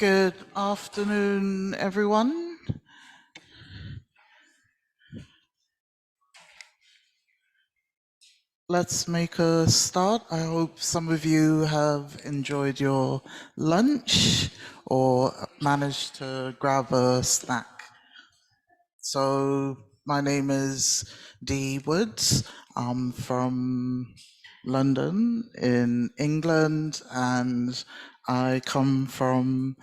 Good afternoon, everyone. Let's make a start. I hope some of you have enjoyed your lunch or managed to grab a snack. So my name is Dee Woods. I'm from London in England, and I come from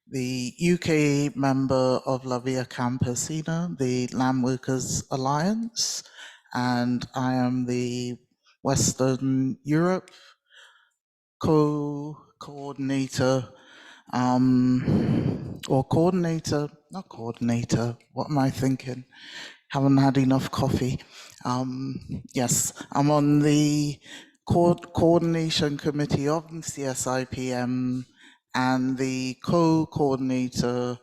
the UK member of La Via Campesina, the Land Workers Alliance, and I am the Western Europe coordinator, not coordinator, what am I thinking? Haven't had enough coffee. Yes, I'm on the coordination committee of the CSIPM and the co-coordinator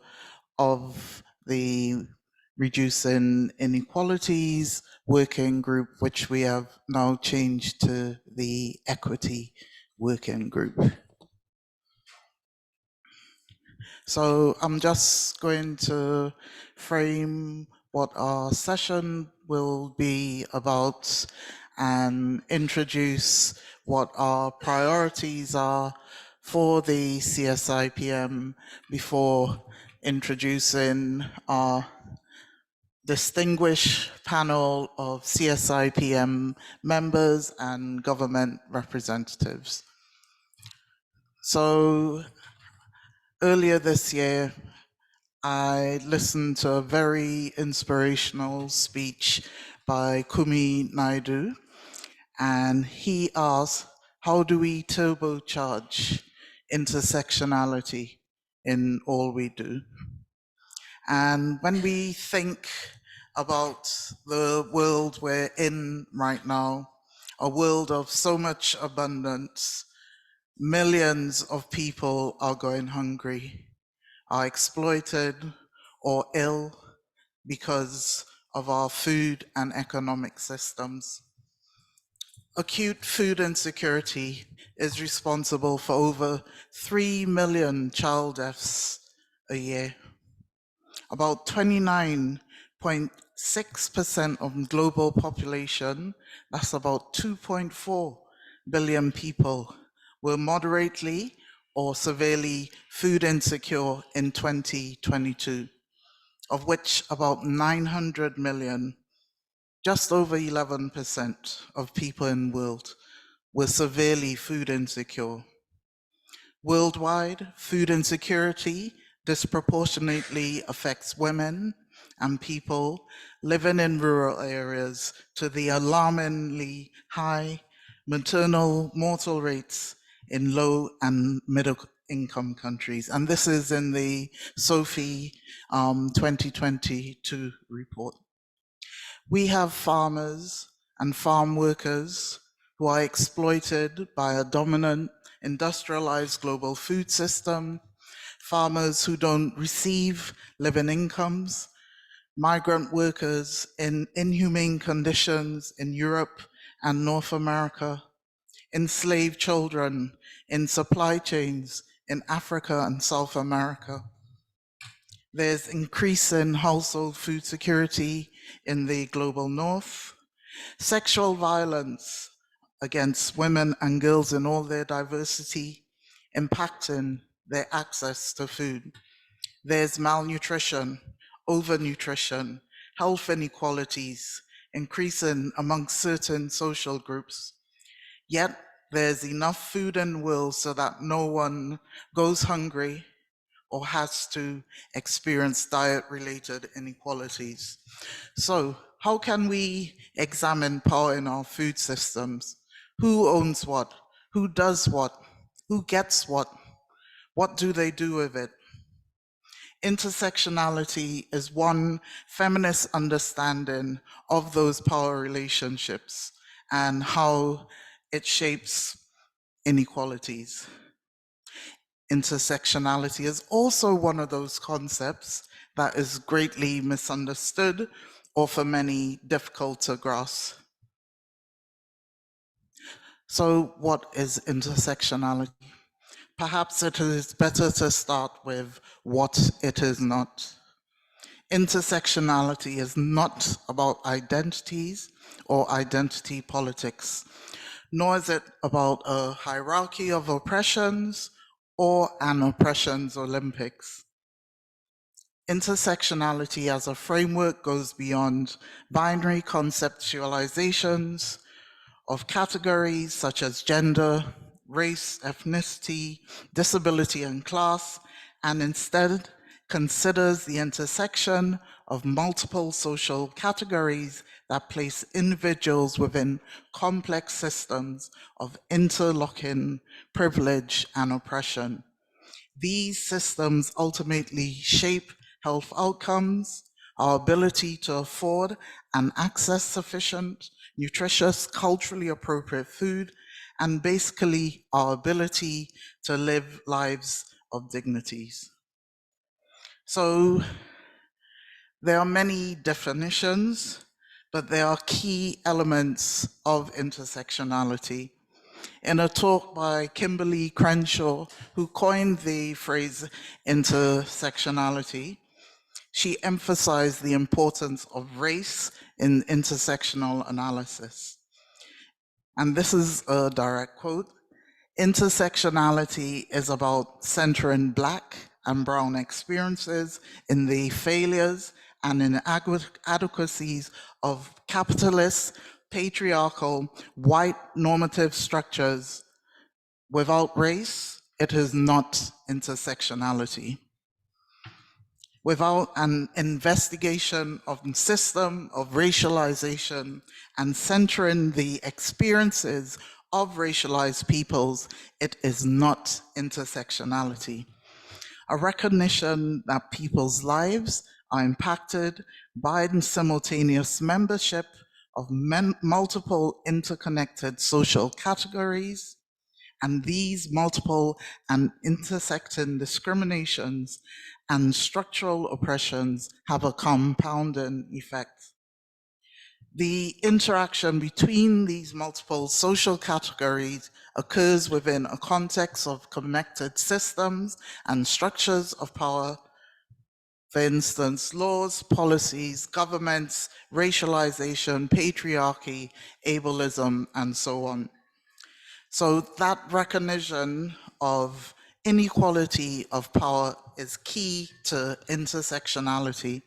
of the Reducing Inequalities working group, which we have now changed to the Equity Working Group. So I'm just going to frame what our session will be about and introduce what our priorities are for the CSIPM before introducing our distinguished panel of CSIPM members and government representatives. So earlier this year, I listened to a very inspirational speech by Kumi Naidu, and he asked, how do we turbocharge intersectionality in all we do? And when we think about the world we're in right now, a world of so much abundance, millions of people are going hungry, are exploited or ill because of our food and economic systems. Acute food insecurity is responsible for over 3 million child deaths a year. About 29.6% of global population, that's about 2.4 billion people, were moderately or severely food insecure in 2022, of which about 900 million, just over 11% of people in the world, were severely food insecure. Worldwide, food insecurity disproportionately affects women and people living in rural areas to the alarmingly high maternal mortal rates in low and middle income countries. And this is in the SOFI 2022 report. We have farmers and farm workers who are exploited by a dominant industrialized global food system, farmers who don't receive living incomes, migrant workers in inhumane conditions in Europe and North America, enslaved children in supply chains in Africa and South America. There's increasing household food security in the global north, sexual violence against women and girls in all their diversity, impacting their access to food. There's malnutrition, overnutrition, health inequalities, increasing amongst certain social groups. Yet there's enough food in the world so that no one goes hungry or has to experience diet-related inequalities. So how can we examine power in our food systems? Who owns what? Who does what? Who gets what? What do they do with it? Intersectionality is one feminist understanding of those power relationships and how it shapes inequalities. Intersectionality is also one of those concepts that is greatly misunderstood or for many difficult to grasp. So what is intersectionality? Perhaps it is better to start with what it is not. Intersectionality is not about identities or identity politics, nor is it about a hierarchy of oppressions or an oppressions Olympics. Intersectionality as a framework goes beyond binary conceptualizations of categories such as gender, race, ethnicity, disability, and class, and instead considers the intersection of multiple social categories that place individuals within complex systems of interlocking privilege and oppression. These systems ultimately shape health outcomes, our ability to afford and access sufficient, nutritious, culturally appropriate food, and basically our ability to live lives of dignities. So there are many definitions, but there are key elements of intersectionality. In a talk by Kimberly Crenshaw, who coined the phrase intersectionality, she emphasized the importance of race in intersectional analysis. And this is a direct quote: intersectionality is about centering Black and Brown experiences in the failures and inadequacies of capitalist, patriarchal, white normative structures. Without race, it is not intersectionality. Without an investigation of the system of racialization and centering the experiences of racialized peoples, it is not intersectionality. A recognition that people's lives are impacted by the simultaneous membership of multiple interconnected social categories, and these multiple and intersecting discriminations and structural oppressions have a compounding effect. The interaction between these multiple social categories occurs within a context of connected systems and structures of power. For instance, laws, policies, governments, racialization, patriarchy, ableism, and so on. So that recognition of inequality of power is key to intersectionality.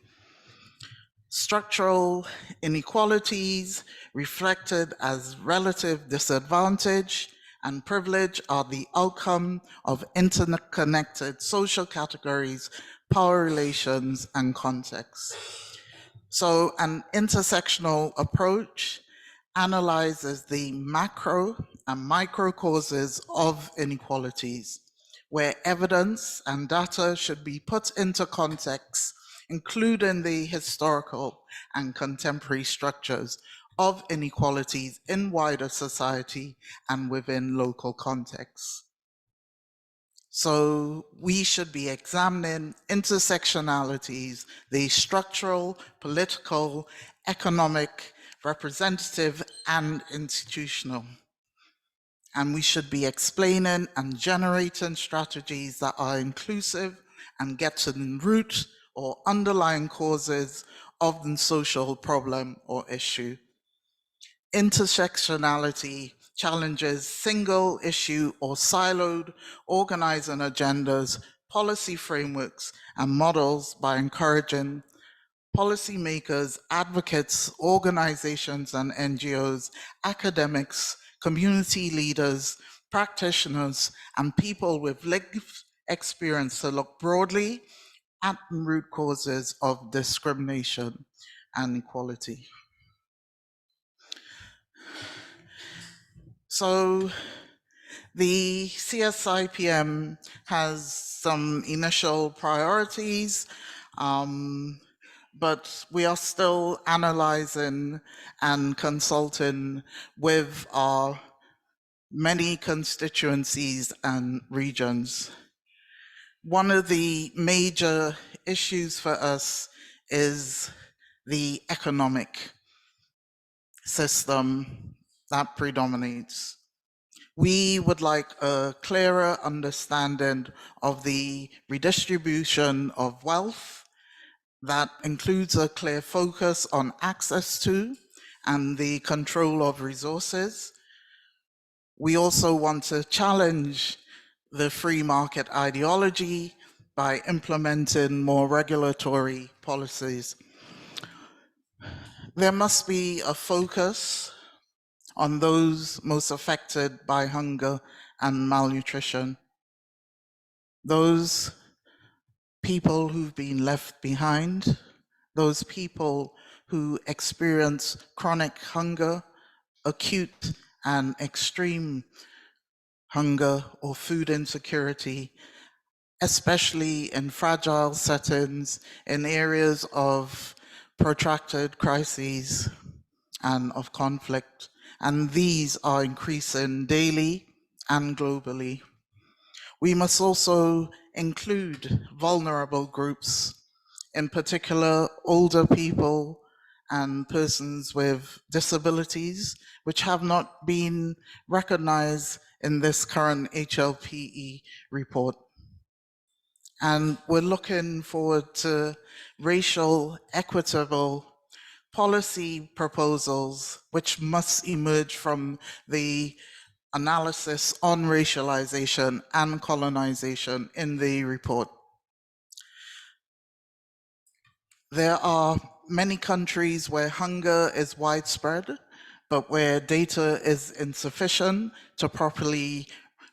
Structural inequalities reflected as relative disadvantage and privilege are the outcome of interconnected social categories, power relations, and contexts. So an intersectional approach analyzes the macro and micro causes of inequalities, where evidence and data should be put into context, including the historical and contemporary structures of inequalities in wider society and within local contexts. So we should be examining intersectionalities, the structural, political, economic, representative, and institutional. And we should be explaining and generating strategies that are inclusive and get to the root or underlying causes of the social problem or issue. Intersectionality challenges single issue or siloed organizing agendas, policy frameworks, and models by encouraging policymakers, advocates, organizations and NGOs, academics, community leaders, practitioners, and people with lived experience to look broadly at root causes of discrimination and equality. So the CSIPM has some initial priorities, but we are still analyzing and consulting with our many constituencies and regions. One of the major issues for us is the economic system that predominates. We would like a clearer understanding of the redistribution of wealth that includes a clear focus on access to and the control of resources. We also want to challenge the free market ideology by implementing more regulatory policies. There must be a focus on those most affected by hunger and malnutrition, those people who've been left behind, those people who experience chronic hunger, acute and extreme hunger or food insecurity, especially in fragile settings, in areas of protracted crises and of conflict. And these are increasing daily and globally. We must also include vulnerable groups, in particular older people and persons with disabilities, which have not been recognized in this current HLPE report. And we're looking forward to racial equitable policy proposals which must emerge from the analysis on racialization and colonization in the report. There are many countries where hunger is widespread, but where data is insufficient to properly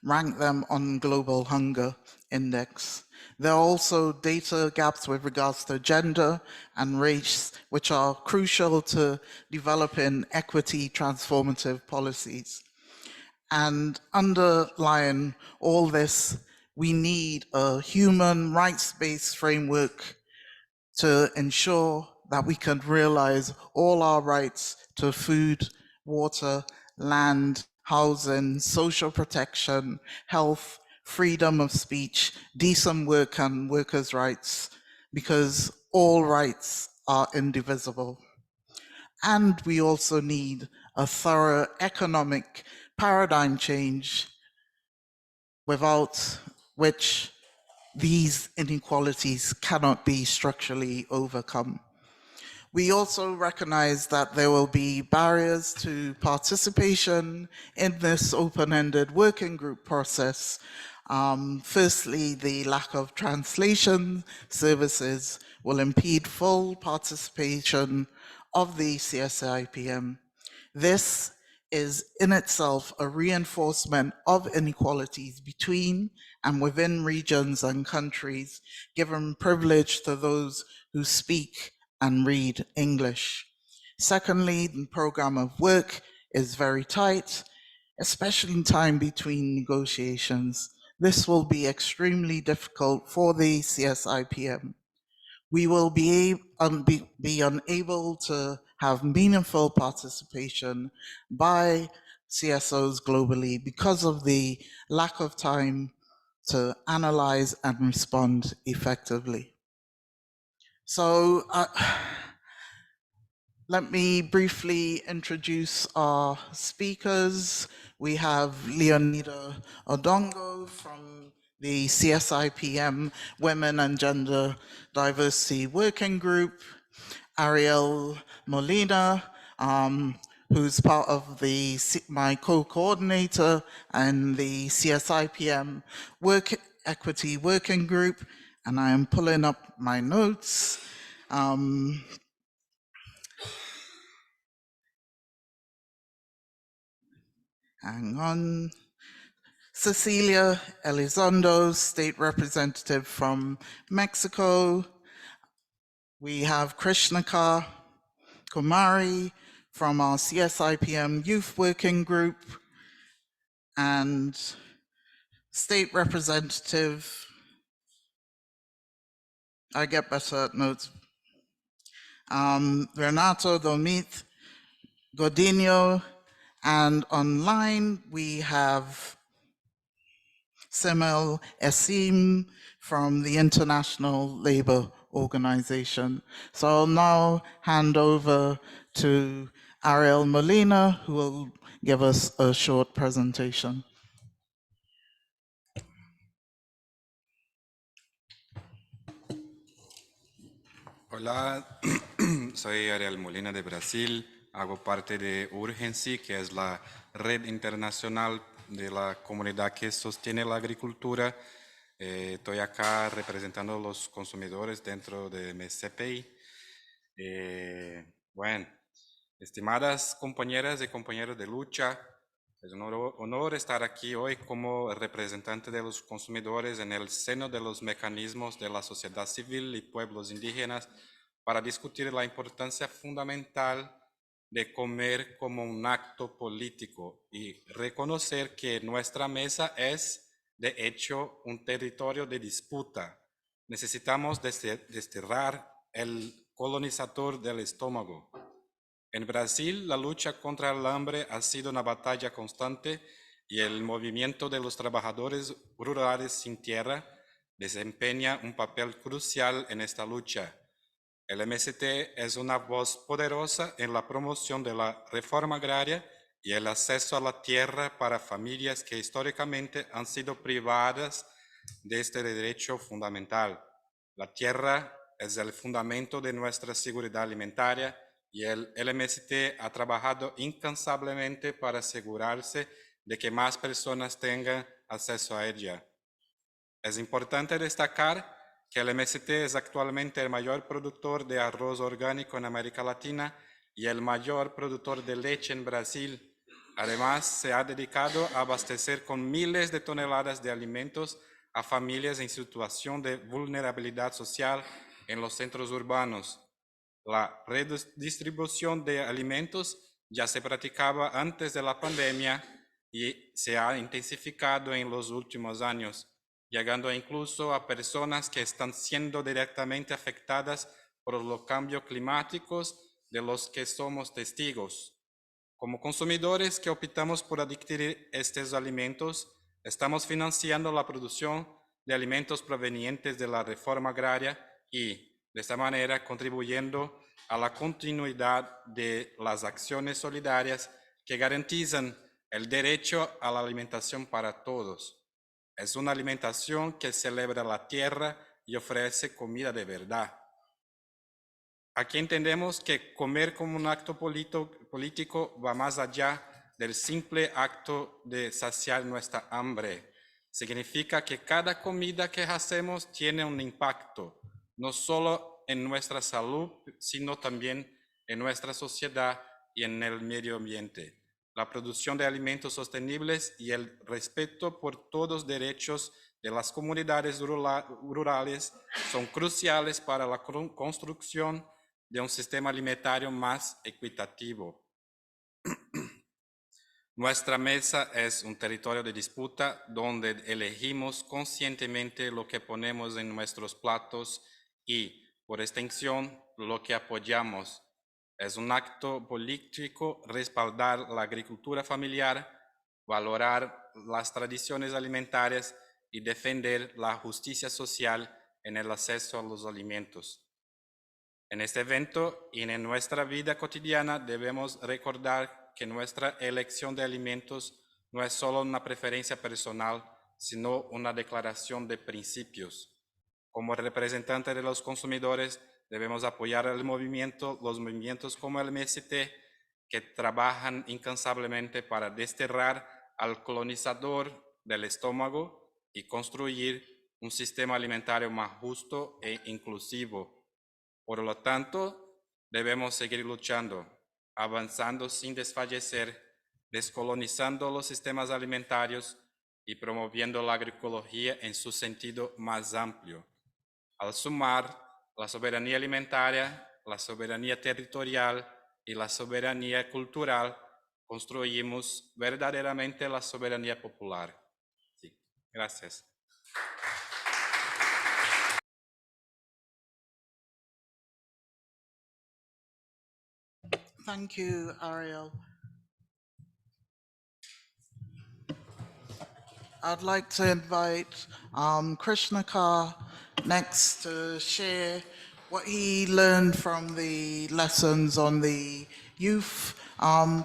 rank them on global hunger index. There are also data gaps with regards to gender and race, which are crucial to developing equity transformative policies. And underlying all this, we need a human rights-based framework to ensure that we can realize all our rights to food, water, land, housing, social protection, health, freedom of speech, decent work and workers' rights, because all rights are indivisible. And we also need a thorough economic paradigm change without which these inequalities cannot be structurally overcome. We also recognize that there will be barriers to participation in this open-ended working group process. Firstly, the lack of translation services will impede full participation of the CSIPM. This is in itself a reinforcement of inequalities between and within regions and countries, giving privilege to those who speak and read English. Secondly, the program of work is very tight, especially in time between negotiations. This will be extremely difficult for the CSIPM. We will be unable to have meaningful participation by CSOs globally because of the lack of time to analyze and respond effectively. So let me briefly introduce our speakers. We have Leonida Odongo from the CSIPM Women and Gender Diversity Working Group, Ariel Molina, who's part of my co-coordinator and the CSIPM Equity Working Group, and I am pulling up my notes. Hang on. Cecilia Elizondo, State Representative from Mexico. We have Krishnaka Kumari from our CSIPM Youth Working Group, and State Representative, I get better at notes, Renato Domit Godinho, and online we have Semel Esim from the International Labour Organization. So I'll now hand over to Ariel Molina, who will give us a short presentation. Hola, soy Ariel Molina de Brasil, hago parte de Urgency, que es la red internacional de la comunidad que sostiene la agricultura. Estoy acá representando a los consumidores dentro de mi CPI. Bueno, estimadas compañeras y compañeros de lucha, es un honor estar aquí hoy como representante de los consumidores en el seno de los mecanismos de la sociedad civil y pueblos indígenas para discutir la importancia fundamental de comer como un acto político y reconocer que nuestra mesa es, de hecho, un territorio de disputa. Necesitamos desterrar el colonizador del estómago. En Brasil, la lucha contra el hambre ha sido una batalla constante y el movimiento de los trabajadores rurales sin tierra desempeña un papel crucial en esta lucha. El MST es una voz poderosa en la promoción de la reforma agraria y el acceso a la tierra para familias que históricamente han sido privadas de este derecho fundamental. La tierra es el fundamento de nuestra seguridad alimentaria y el MST ha trabajado incansablemente para asegurarse de que más personas tengan acceso a ella. Es importante destacar que el MST es actualmente el mayor productor de arroz orgánico en América Latina y el mayor productor de leche en Brasil. Además, se ha dedicado a abastecer con miles de toneladas de alimentos a familias en situación de vulnerabilidad social en los centros urbanos. La redistribución de alimentos ya se practicaba antes de la pandemia y se ha intensificado en los últimos años, llegando incluso a personas que están siendo directamente afectadas por los cambios climáticos de los que somos testigos. Como consumidores que optamos por adquirir estos alimentos, estamos financiando la producción de alimentos provenientes de la reforma agraria y, de esta manera, contribuyendo a la continuidad de las acciones solidarias que garantizan el derecho a la alimentación para todos. Es una alimentación que celebra la tierra y ofrece comida de verdad. Aquí entendemos que comer como un acto político va más allá del simple acto de saciar nuestra hambre. Significa que cada comida que hacemos tiene un impacto, no solo en nuestra salud, sino también en nuestra sociedad y en el medio ambiente. La producción de alimentos sostenibles y el respeto por todos los derechos de las comunidades rurales son cruciales para la construcción de un sistema alimentario más equitativo. Nuestra mesa es un territorio de disputa donde elegimos conscientemente lo que ponemos en nuestros platos y, por extensión, lo que apoyamos. Es un acto político respaldar la agricultura familiar, valorar las tradiciones alimentarias y defender la justicia social en el acceso a los alimentos. En este evento y en nuestra vida cotidiana debemos recordar que nuestra elección de alimentos no es solo una preferencia personal, sino una declaración de principios. Como representantes de los consumidores, debemos apoyar los movimientos como el MST, que trabajan incansablemente para desterrar al colonizador del estómago y construir un sistema alimentario más justo e inclusivo. Por lo tanto, debemos seguir luchando, avanzando sin desfallecer, descolonizando los sistemas alimentarios y promoviendo la agroecología en su sentido más amplio. Al sumar la soberanía alimentaria, la soberanía territorial y la soberanía cultural, construimos verdaderamente la soberanía popular. Sí, gracias. Thank you, Ariel. I'd like to invite Krishnakar next to share what he learned from the lessons on the youth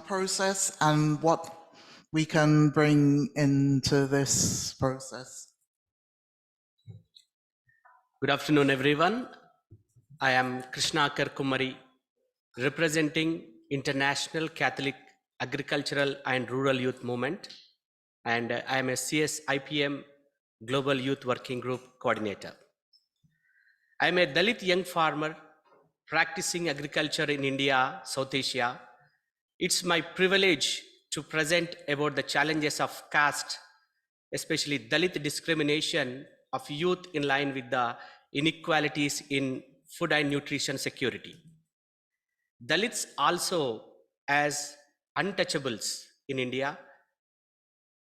process and what we can bring into this process. Good afternoon, everyone. I am Krishnakar Kumari, representing International Catholic Agricultural and Rural Youth Movement, and I am a CSIPM Global Youth Working Group Coordinator. I am a Dalit young farmer practicing agriculture in India, South Asia. It's my privilege to present about the challenges of caste, especially Dalit discrimination of youth in line with the inequalities in food and nutrition security. Dalits also as untouchables in India.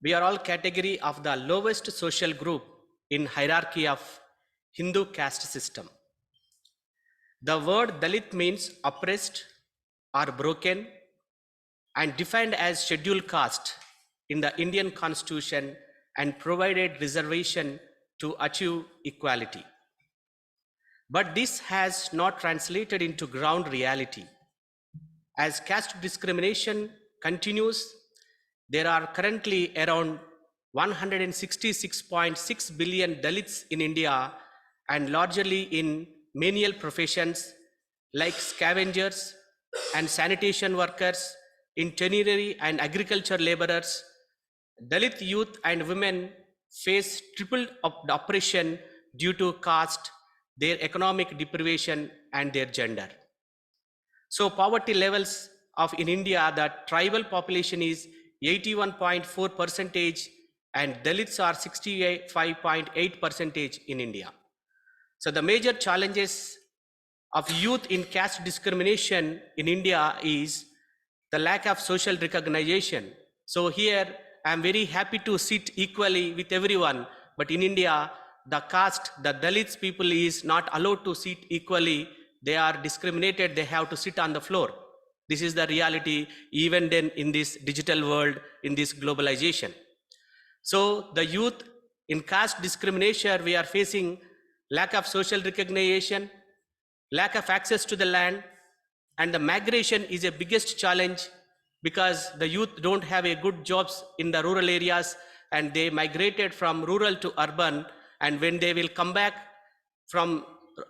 We are all category of the lowest social group in hierarchy of Hindu caste system. The word Dalit means oppressed or broken and defined as scheduled caste in the Indian constitution and provided reservation to achieve equality. But this has not translated into ground reality. As caste discrimination continues, there are currently around 166.6 billion Dalits in India and largely in menial professions like scavengers and sanitation workers, in tenerary and agriculture laborers. Dalit youth and women face triple oppression due to caste, their economic deprivation, and their gender. So poverty levels of in India, the tribal population is 81.4 percentage and Dalits are 65.8 percentage in India. So the major challenges of youth in caste discrimination in India is the lack of social recognition. So here I am very happy to sit equally with everyone, but in India, the caste, the Dalits people is not allowed to sit equally. They are discriminated, they have to sit on the floor. This is the reality even then in this digital world, in this globalization. So the youth in caste discrimination, we are facing lack of social recognition, lack of access to the land, and the migration is a biggest challenge because the youth don't have a good jobs in the rural areas and they migrated from rural to urban, and when they will come back from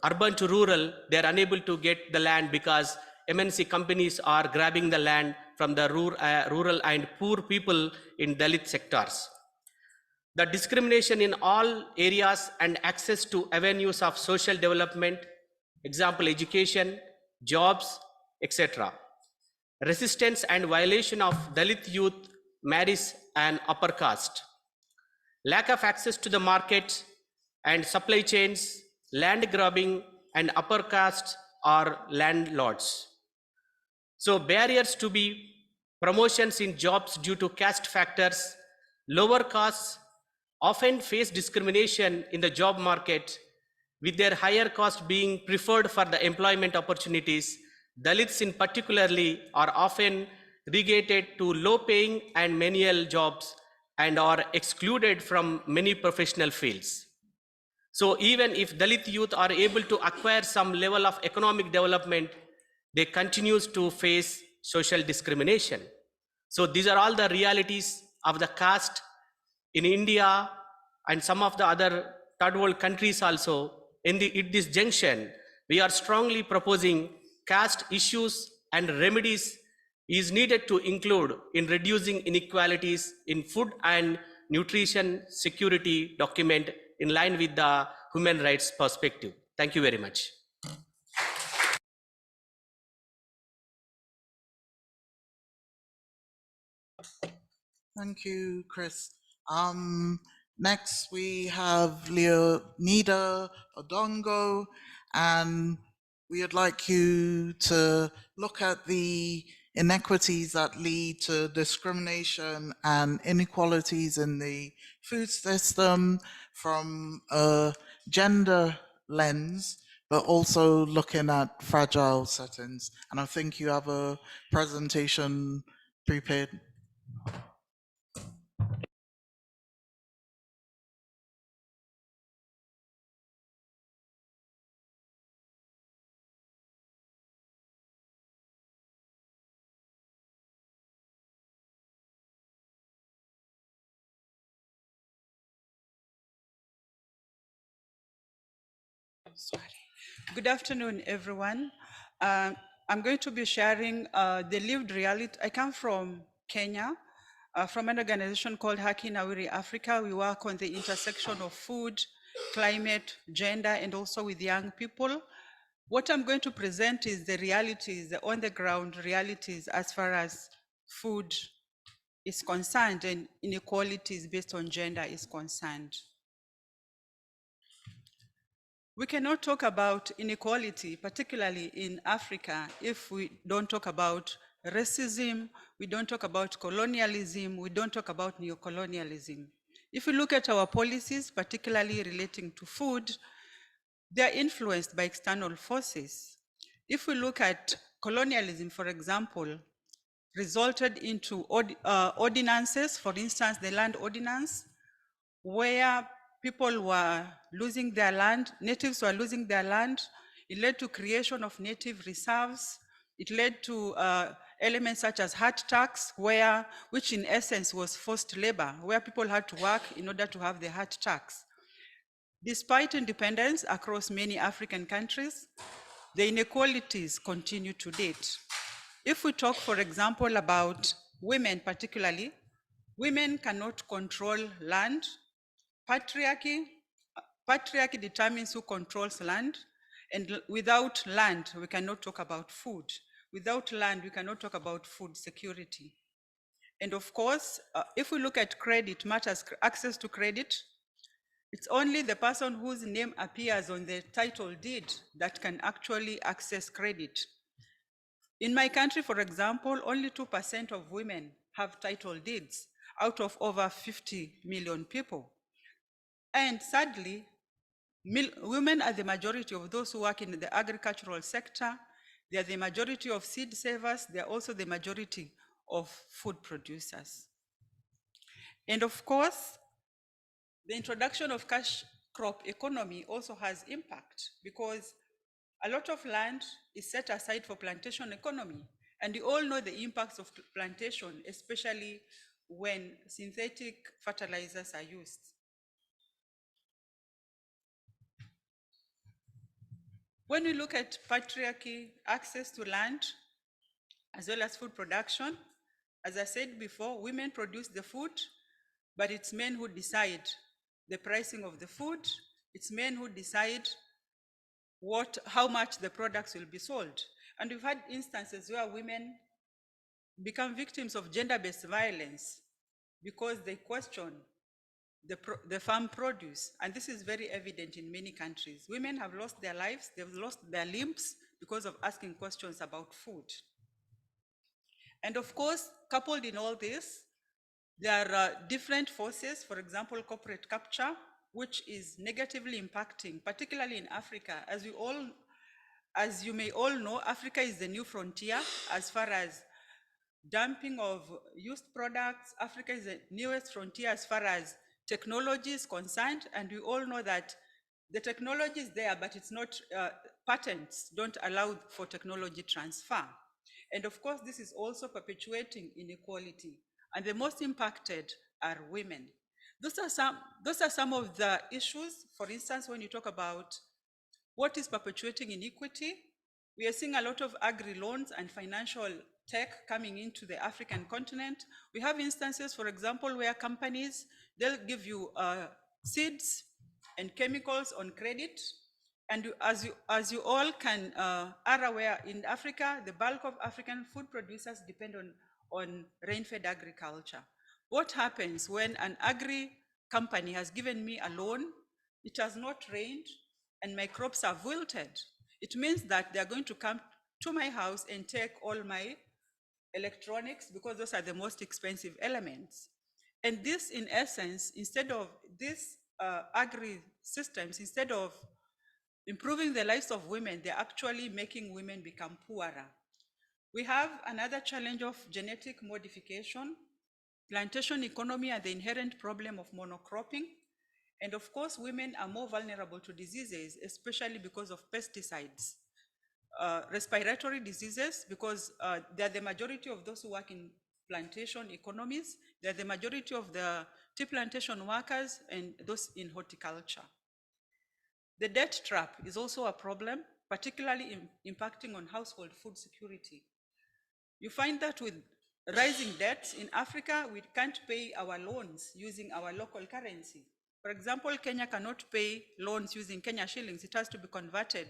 urban to rural, they are unable to get the land because MNC companies are grabbing the land from the rural and poor people in Dalit sectors. The discrimination in all areas and access to avenues of social development, example education, jobs, etc. Resistance and violation of Dalit youth marries an upper caste. Lack of access to the market and supply chains, land grabbing, and upper caste are landlords. So barriers to be promotions in jobs due to caste factors, lower castes often face discrimination in the job market, with their higher cost being preferred for the employment opportunities. Dalits in particularly are often relegated to low paying and menial jobs and are excluded from many professional fields. So even if Dalit youth are able to acquire some level of economic development, they continue to face social discrimination. So these are all the realities of the caste in India and some of the other third world countries also. In this junction, we are strongly proposing caste issues and remedies is needed to include in reducing inequalities in food and nutrition security document in line with the human rights perspective. Thank you very much. Thank you, Chris. Next, we have Leonida Odongo, and we would like you to look at the inequities that lead to discrimination and inequalities in the food system from a gender lens, but also looking at fragile settings. And I think you have a presentation prepared. Sorry. Good afternoon, everyone. I'm going to be sharing the lived reality. I come from Kenya, from an organization called Haki Nawiri Africa. We work on the intersection of food, climate, gender, and also with young people. What I'm going to present is the realities, the on-the-ground realities as far as food is concerned and inequalities based on gender is concerned. We cannot talk about inequality, particularly in Africa, if we don't talk about racism, we don't talk about colonialism, we don't talk about neocolonialism. If we look at our policies, particularly relating to food, they are influenced by external forces. If we look at colonialism, for example, resulted into ordinances, for instance, the land ordinance, where people were losing their land, natives were losing their land. It led to creation of native reserves. It led to elements such as hard tax, which in essence was forced labor, where people had to work in order to have the hard tax. Despite independence across many African countries, the inequalities continue to date. If we talk, for example, about women particularly, women cannot control land. Patriarchy determines who controls land, and without land, we cannot talk about food. Without land, we cannot talk about food security. And of course, if we look at credit matters, access to credit, it's only the person whose name appears on the title deed that can actually access credit. In my country, for example, only 2% of women have title deeds out of over 50 million people. And sadly, women are the majority of those who work in the agricultural sector. They are the majority of seed savers. They are also the majority of food producers. And of course, the introduction of cash crop economy also has impact because a lot of land is set aside for plantation economy. And you all know the impacts of plantation, especially when synthetic fertilizers are used. When we look at patriarchy, access to land, as well as food production, as I said before, women produce the food, but it's men who decide the pricing of the food. It's men who decide how much the products will be sold. And we've had instances where women become victims of gender-based violence because they question the farm produce. And this is very evident in many countries. Women have lost their lives, they've lost their limbs because of asking questions about food. And of course, coupled in all this, there are different forces, for example, corporate capture, which is negatively impacting, particularly in Africa. As you may all know, Africa is the new frontier as far as dumping of used products. Africa is the newest frontier as far as technology is concerned, and we all know that the technology is there, but it's not, patents don't allow for technology transfer. And of course, this is also perpetuating inequality, and the most impacted are women. Those are some of the issues. For instance, when you talk about what is perpetuating inequity, we are seeing a lot of agri-loans and financial tech coming into the African continent. We have instances, for example, where companies, they'll give you seeds and chemicals on credit. And as you all are aware, in Africa, the bulk of African food producers depend on rain-fed agriculture. What happens when an agri company has given me a loan, it has not rained, and my crops are wilted? It means that they're going to come to my house and take all my electronics because those are the most expensive elements. And this, in essence, instead of these agri systems, instead of improving the lives of women, they're actually making women become poorer. We have another challenge of genetic modification, plantation economy, and the inherent problem of monocropping. And of course, women are more vulnerable to diseases, especially because of pesticides. Respiratory diseases, because they're the majority of those who work in plantation economies. They're the majority of the tea plantation workers and those in horticulture. The debt trap is also a problem particularly impacting on household food security. You find that with rising debts in Africa, we can't pay our loans using our local currency. For example, Kenya cannot pay loans using Kenya shillings. It has to be converted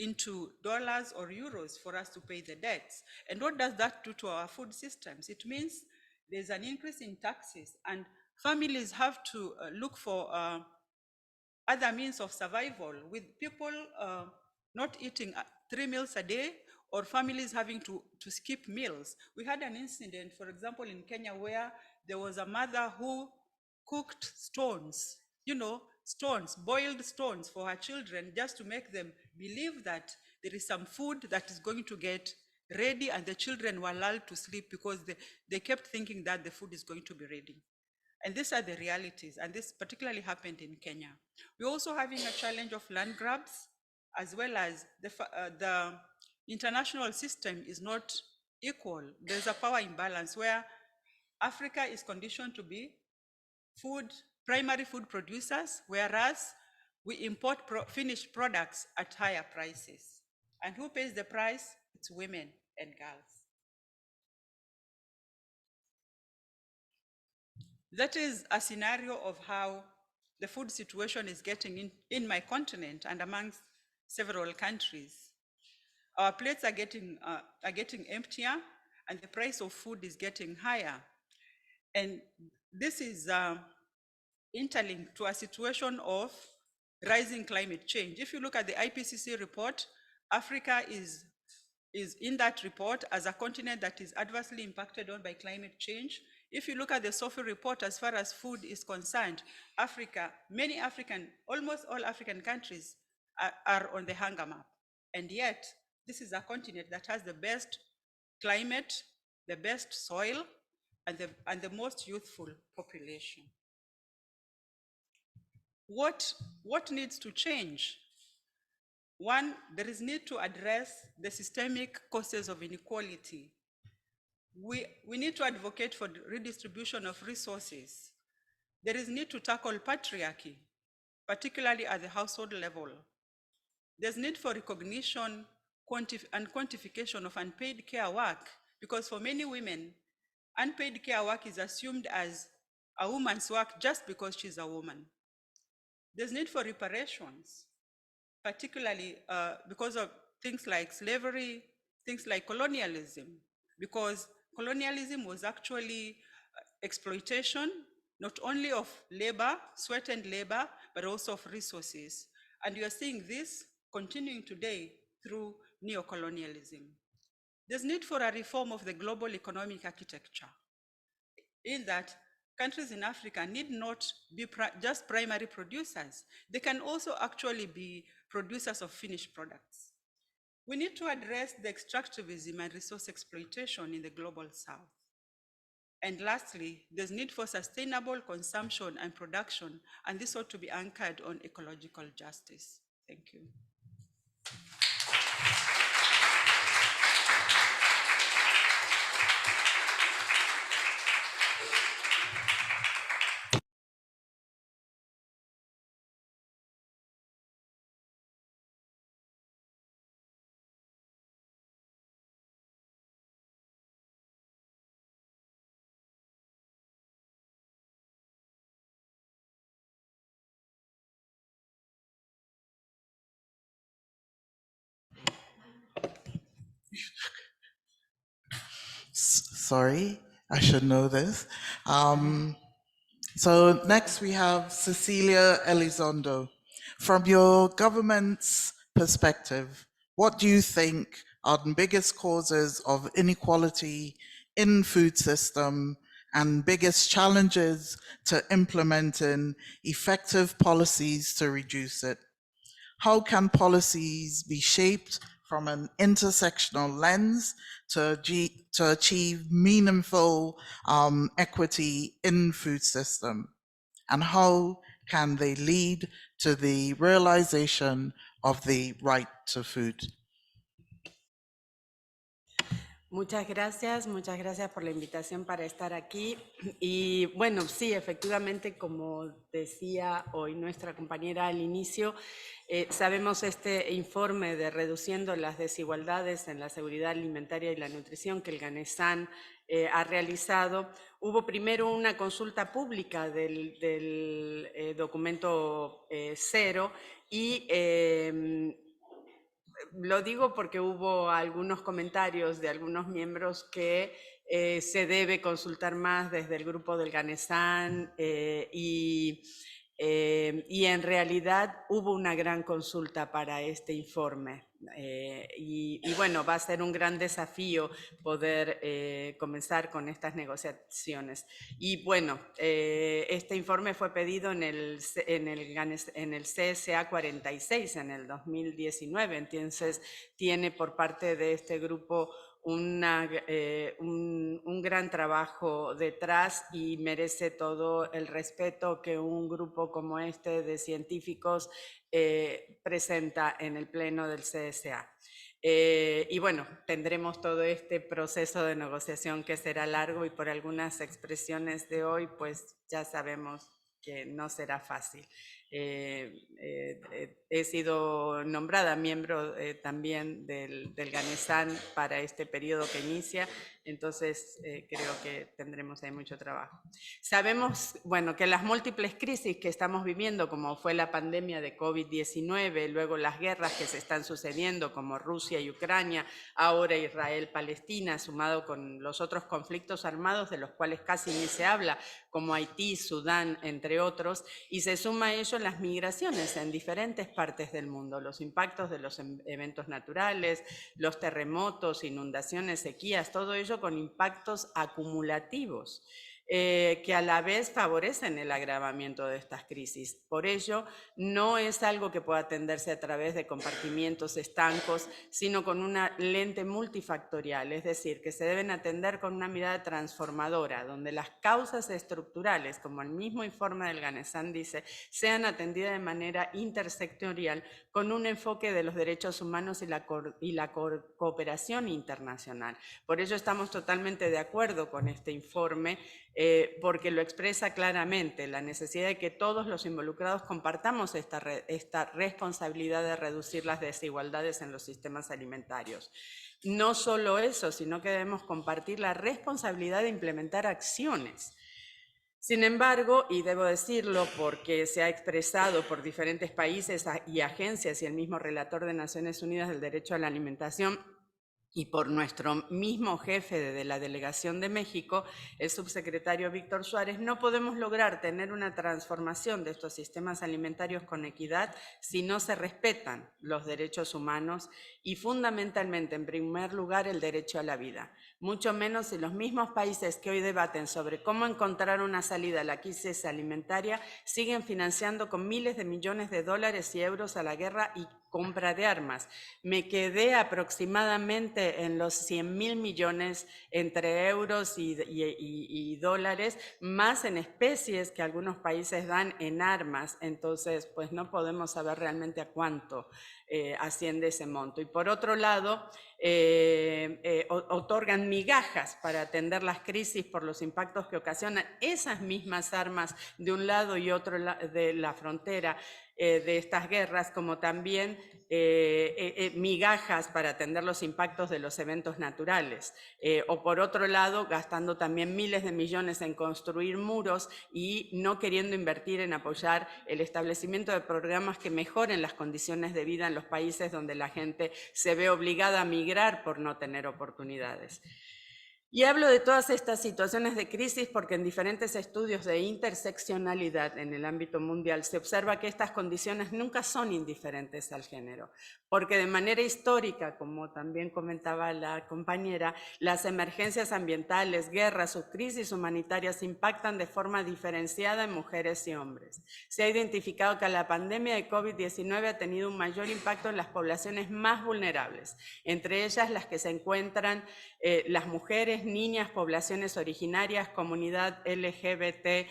into dollars or euros for us to pay the debts. And what does that do to our food systems? It means there's an increase in taxes, and families have to look for other means of survival, with people not eating 3 meals a day, or families having to skip meals. We had an incident, for example, in Kenya, where there was a mother who cooked stones, stones, boiled stones for her children, just to make them believe that there is some food that is going to get ready, and the children were lulled to sleep because they kept thinking that the food is going to be ready. And these are the realities, and this particularly happened in Kenya. We're also having a challenge of land grabs, as well as the international system is not equal. There's a power imbalance where Africa is conditioned to be primary food producers, whereas we import finished products at higher prices. And who pays the price? It's women and girls. That is a scenario of how the food situation is getting in my continent and amongst several countries. Our plates are getting emptier, and the price of food is getting higher. And this is interlinked to a situation of rising climate change. If you look at the IPCC report, Africa is in that report as a continent that is adversely impacted on by climate change. If you look at the SOFI report, as far as food is concerned, almost all African countries are on the hunger map. And yet, this is a continent that has the best climate, the best soil, and the most youthful population. What needs to change? One, there is need to address the systemic causes of inequality. We need to advocate for the redistribution of resources. There is need to tackle patriarchy, particularly at the household level. There's need for recognition and quantification of unpaid care work, because for many women, unpaid care work is assumed as a woman's work just because she's a woman. There's need for reparations, particularly because of things like slavery, things like colonialism, because colonialism was actually exploitation, not only of labor, sweatened labor, but also of resources. And you are seeing this continuing today through neocolonialism. There's need for a reform of the global economic architecture, in that countries in Africa need not be just primary producers. They can also actually be producers of finished products. We need to address the extractivism and resource exploitation in the global south. And lastly, there's need for sustainable consumption and production, and this ought to be anchored on ecological justice. Thank you. Sorry, I should know this. So next we have Cecilia Elizondo. From your government's perspective, what do you think are the biggest causes of inequality in food system and biggest challenges to implementing effective policies to reduce it? How can policies be shaped from an intersectional lens to achieve meaningful equity in food system? And how can they lead to the realization of the right to food? Muchas gracias por la invitación para estar aquí. Y bueno, sí, efectivamente, como decía hoy nuestra compañera al inicio, sabemos este informe de Reduciendo las Desigualdades en la Seguridad Alimentaria y la Nutrición que el GANESAN ha realizado. Hubo primero una consulta pública del documento cero y lo digo porque hubo algunos comentarios de algunos miembros que se debe consultar más desde el grupo del GANESAN y en realidad hubo una gran consulta para este informe. Y bueno, va a ser un gran desafío poder comenzar con estas negociaciones. Y bueno, este informe fue pedido en el CSA 46 en el 2019, entonces tiene por parte de este grupo un gran trabajo detrás y merece todo el respeto que un grupo como este de científicos presenta en el pleno del CSA. Y bueno, tendremos todo este proceso de negociación que será largo y por algunas expresiones de hoy, pues ya sabemos que no será fácil. He sido nombrada miembro también del GANESAN para este periodo que inicia, entonces creo que tendremos ahí mucho trabajo. Sabemos, bueno, que las múltiples crisis que estamos viviendo, como fue la pandemia de COVID-19, luego las guerras que se están sucediendo, como Rusia y Ucrania, ahora Israel-Palestina, sumado con los otros conflictos armados de los cuales casi ni se habla, como Haití, Sudán, entre otros, y se suma a ello las migraciones en diferentes partes del mundo, los impactos de los eventos naturales, los terremotos, inundaciones, sequías, todo ello con impactos acumulativos. Que a la vez favorecen el agravamiento de estas crisis. Por ello, no es algo que pueda atenderse a través de compartimientos estancos, sino con una lente multifactorial, es decir, que se deben atender con una mirada transformadora, donde las causas estructurales, como el mismo informe del GANESAN dice, sean atendidas de manera intersectorial con un enfoque de los derechos humanos y la cooperación internacional. Por ello estamos totalmente de acuerdo con este informe, porque lo expresa claramente, la necesidad de que todos los involucrados compartamos esta responsabilidad de reducir las desigualdades en los sistemas alimentarios. No solo eso, sino que debemos compartir la responsabilidad de implementar acciones. Sin embargo, y debo decirlo porque se ha expresado por diferentes países y agencias y el mismo relator de Naciones Unidas del Derecho a la Alimentación, y por nuestro mismo jefe de la Delegación de México, el subsecretario Víctor Suárez, no podemos lograr tener una transformación de estos sistemas alimentarios con equidad si no se respetan los derechos humanos y fundamentalmente, en primer lugar, el derecho a la vida. Mucho menos si los mismos países que hoy debaten sobre cómo encontrar una salida a la crisis alimentaria siguen financiando con miles de millones de dólares y euros a la guerra y compra de armas. Me quedé aproximadamente en los 100.000 millones entre euros y dólares, más en especies que algunos países dan en armas. Entonces, pues no podemos saber realmente a cuánto asciende ese monto. Y por otro lado, otorgan migajas para atender las crisis por los impactos que ocasionan esas mismas armas de un lado y otro de la frontera de estas guerras, como también migajas para atender los impactos de los eventos naturales. O por otro lado, gastando también miles de millones en construir muros y no queriendo invertir en apoyar el establecimiento de programas que mejoren las condiciones de vida en los países donde la gente se ve obligada a migrar por no tener oportunidades. Y hablo de todas estas situaciones de crisis porque en diferentes estudios de interseccionalidad en el ámbito mundial se observa que estas condiciones nunca son indiferentes al género, porque de manera histórica, como también comentaba la compañera, las emergencias ambientales, guerras o crisis humanitarias impactan de forma diferenciada en mujeres y hombres. Se ha identificado que la pandemia de COVID-19 ha tenido un mayor impacto en las poblaciones más vulnerables, entre ellas las que se encuentran las mujeres, niñas, poblaciones originarias, comunidad LGBTIQ+,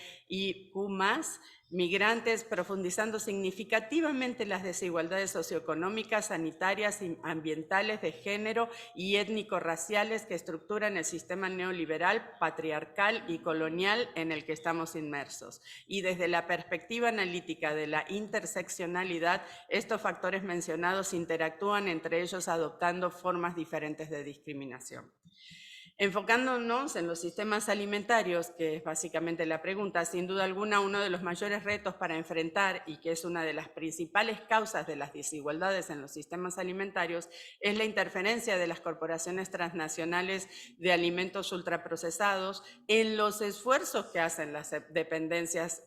migrantes, profundizando significativamente las desigualdades socioeconómicas, sanitarias, ambientales, de género y étnico-raciales que estructuran el sistema neoliberal, patriarcal y colonial en el que estamos inmersos. Y desde la perspectiva analítica de la interseccionalidad, estos factores mencionados interactúan entre ellos adoptando formas diferentes de discriminación. Enfocándonos en los sistemas alimentarios, que es básicamente la pregunta, sin duda alguna uno de los mayores retos para enfrentar y que es una de las principales causas de las desigualdades en los sistemas alimentarios es la interferencia de las corporaciones transnacionales de alimentos ultraprocesados en los esfuerzos que hacen las dependencias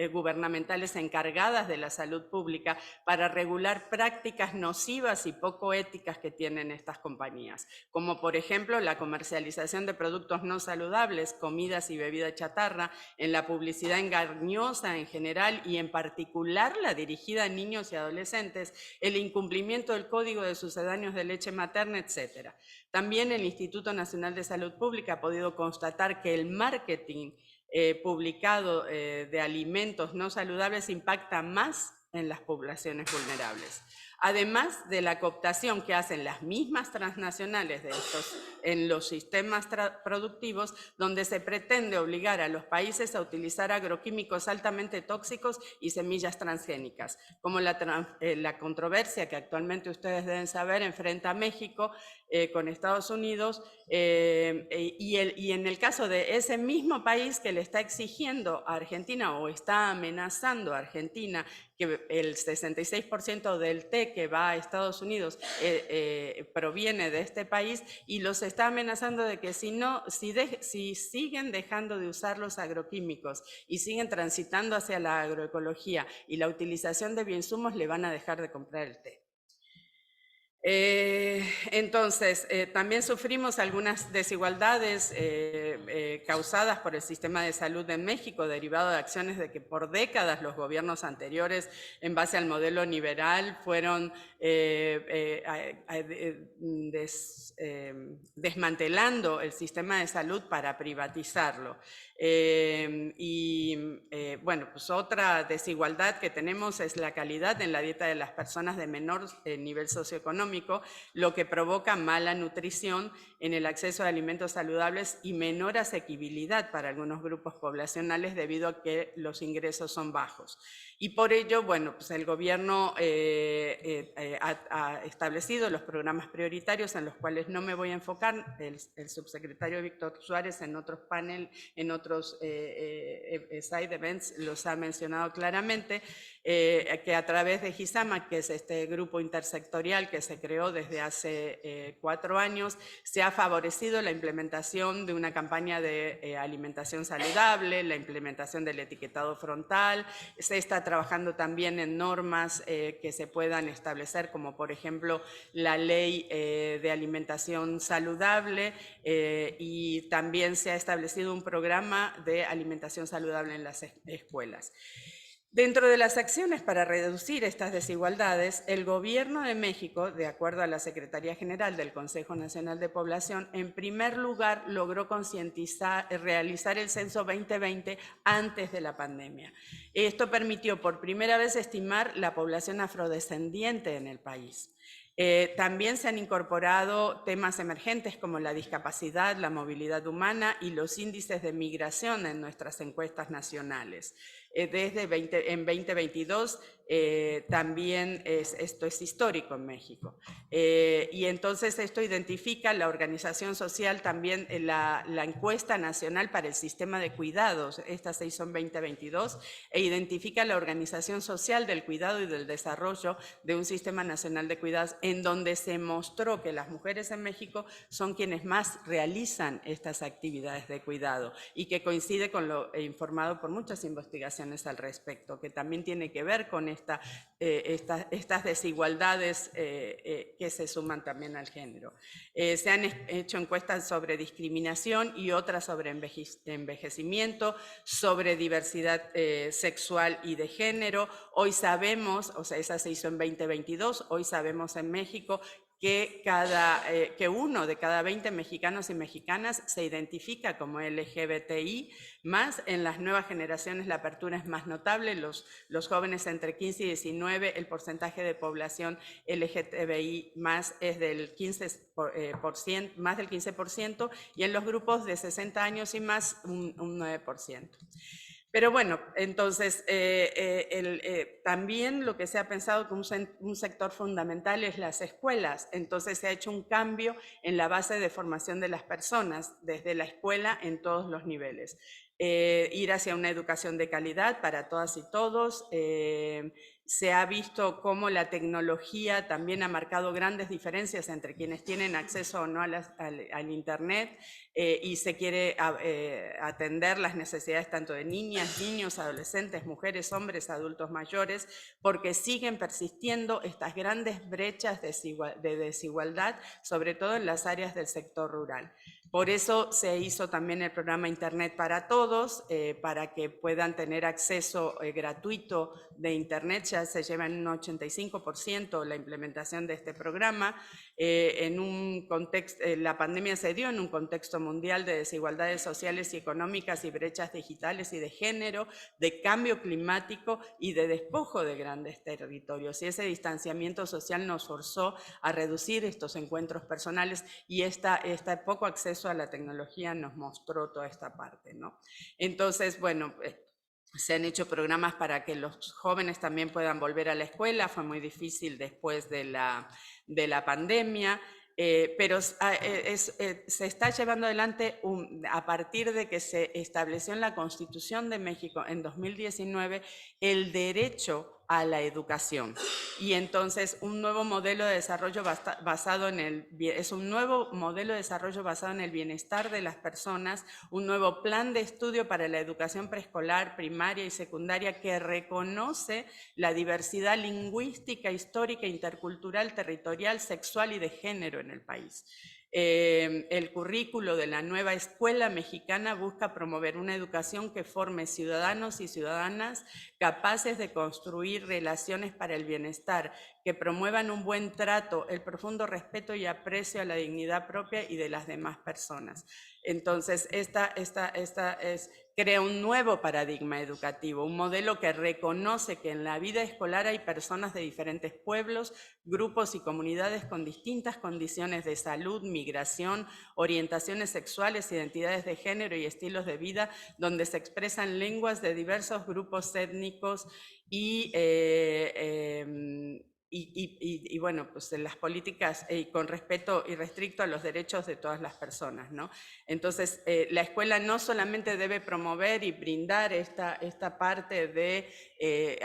gubernamentales encargadas de la salud pública para regular prácticas nocivas y poco éticas que tienen estas compañías, como por ejemplo la comercialización de productos no saludables, comidas y bebida chatarra, en la publicidad engañosa en general y en particular la dirigida a niños y adolescentes, el incumplimiento del Código de Sucedáneos de Leche Materna, etc. También el Instituto Nacional de Salud Pública ha podido constatar que el marketing publicado de alimentos no saludables impacta más en las poblaciones vulnerables. Además de la cooptación que hacen las mismas transnacionales de estos en los sistemas productivos, donde se pretende obligar a los países a utilizar agroquímicos altamente tóxicos y semillas transgénicas, como la controversia que actualmente ustedes deben saber enfrenta a México con Estados Unidos, y en el caso de ese mismo país que le está exigiendo a Argentina o está amenazando a Argentina que el 66% del té que va a Estados Unidos proviene de este país, y los está amenazando de que si siguen dejando de usar los agroquímicos y siguen transitando hacia la agroecología y la utilización de bioinsumos, le van a dejar de comprar el té. Entonces, también sufrimos algunas desigualdades causadas por el sistema de salud en México, derivado de acciones de que por décadas los gobiernos anteriores, en base al modelo liberal, fueron desmantelando el sistema de salud para privatizarlo. Bueno, pues otra desigualdad que tenemos es la calidad en la dieta de las personas de menor nivel socioeconómico, lo que provoca mala nutrición en el acceso a alimentos saludables y menor asequibilidad para algunos grupos poblacionales debido a que los ingresos son bajos. Y por ello, bueno, pues el gobierno ha establecido los programas prioritarios en los cuales no me voy a enfocar, el subsecretario Víctor Suárez en otros paneles, en otros side events los ha mencionado claramente, que a través de GISAMA, que es este grupo intersectorial que se creó desde hace 4 años, se ha favorecido la implementación de una campaña de alimentación saludable, la implementación del etiquetado frontal, se está trabajando también en normas que se puedan establecer, como por ejemplo la ley de alimentación saludable, y también se ha establecido un programa de alimentación saludable en las escuelas. Dentro de las acciones para reducir estas desigualdades, el Gobierno de México, de acuerdo a la Secretaría General del Consejo Nacional de Población, en primer lugar logró realizar el censo 2020 antes de la pandemia. Esto permitió por primera vez estimar la población afrodescendiente en el país. También se han incorporado temas emergentes como la discapacidad, la movilidad humana y los índices de migración en nuestras encuestas nacionales. En 2022 también esto es histórico en México. Y entonces esto identifica la organización social, también la encuesta nacional para el sistema de cuidados, esta se hizo en 2022, e identifica la organización social del cuidado y del desarrollo de un sistema nacional de cuidados, en donde se mostró que las mujeres en México son quienes más realizan estas actividades de cuidado, y que coincide con lo informado por muchas investigaciones al respecto, que también tiene que ver con estas desigualdades que se suman también al género. Se han hecho encuestas sobre discriminación y otras sobre envejecimiento, sobre diversidad sexual y de género. Hoy sabemos, o sea, esa se hizo en 2022, hoy sabemos en México que, que 1 de cada 20 mexicanos y mexicanas se identifica como LGBTI, más en las nuevas generaciones la apertura es más notable, los jóvenes entre 15 y 19, el porcentaje de población LGTBI más es del 15%, más del 15%, y en los grupos de 60 años y más un 9%. Pero bueno, entonces también lo que se ha pensado que un sector fundamental es las escuelas. Entonces se ha hecho un cambio en la base de formación de las personas, desde la escuela en todos los niveles. Ir hacia una educación de calidad para todas y todos. Se ha visto cómo la tecnología también ha marcado grandes diferencias entre quienes tienen acceso o no al Internet, y se quiere atender las necesidades tanto de niñas, niños, adolescentes, mujeres, hombres, adultos mayores, porque siguen persistiendo estas grandes brechas de desigualdad, sobre todo en las áreas del sector rural. Por eso se hizo también el programa Internet para Todos, para que puedan tener acceso gratuito de Internet. Ya se lleva en un 85% la implementación de este programa. En un contexto, la pandemia se dio en un contexto mundial de desigualdades sociales y económicas y brechas digitales y de género, de cambio climático y de despojo de grandes territorios. Y ese distanciamiento social nos forzó a reducir estos encuentros personales, y este poco acceso a la tecnología nos mostró toda esta parte, ¿no? Entonces, bueno, se han hecho programas para que los jóvenes también puedan volver a la escuela. Fue muy difícil después de la pandemia, pero se está llevando adelante a partir de que se estableció en la Constitución de México en 2019 el derecho a la educación. Y entonces un nuevo modelo de desarrollo basado en el bienestar de las personas, un nuevo plan de estudio para la educación preescolar, primaria y secundaria que reconoce la diversidad lingüística, histórica, intercultural, territorial, sexual y de género en el país. El currículo de la nueva escuela mexicana busca promover una educación que forme ciudadanos y ciudadanas capaces de construir relaciones para el bienestar, que promuevan un buen trato, el profundo respeto y aprecio a la dignidad propia y de las demás personas. Entonces, crea un nuevo paradigma educativo, un modelo que reconoce que en la vida escolar hay personas de diferentes pueblos, grupos y comunidades con distintas condiciones de salud, migración, orientaciones sexuales, identidades de género y estilos de vida, donde se expresan lenguas de diversos grupos étnicos y bueno, pues en las políticas con respeto irrestricto a los derechos de todas las personas, ¿no? Entonces, la escuela no solamente debe promover y brindar esta parte de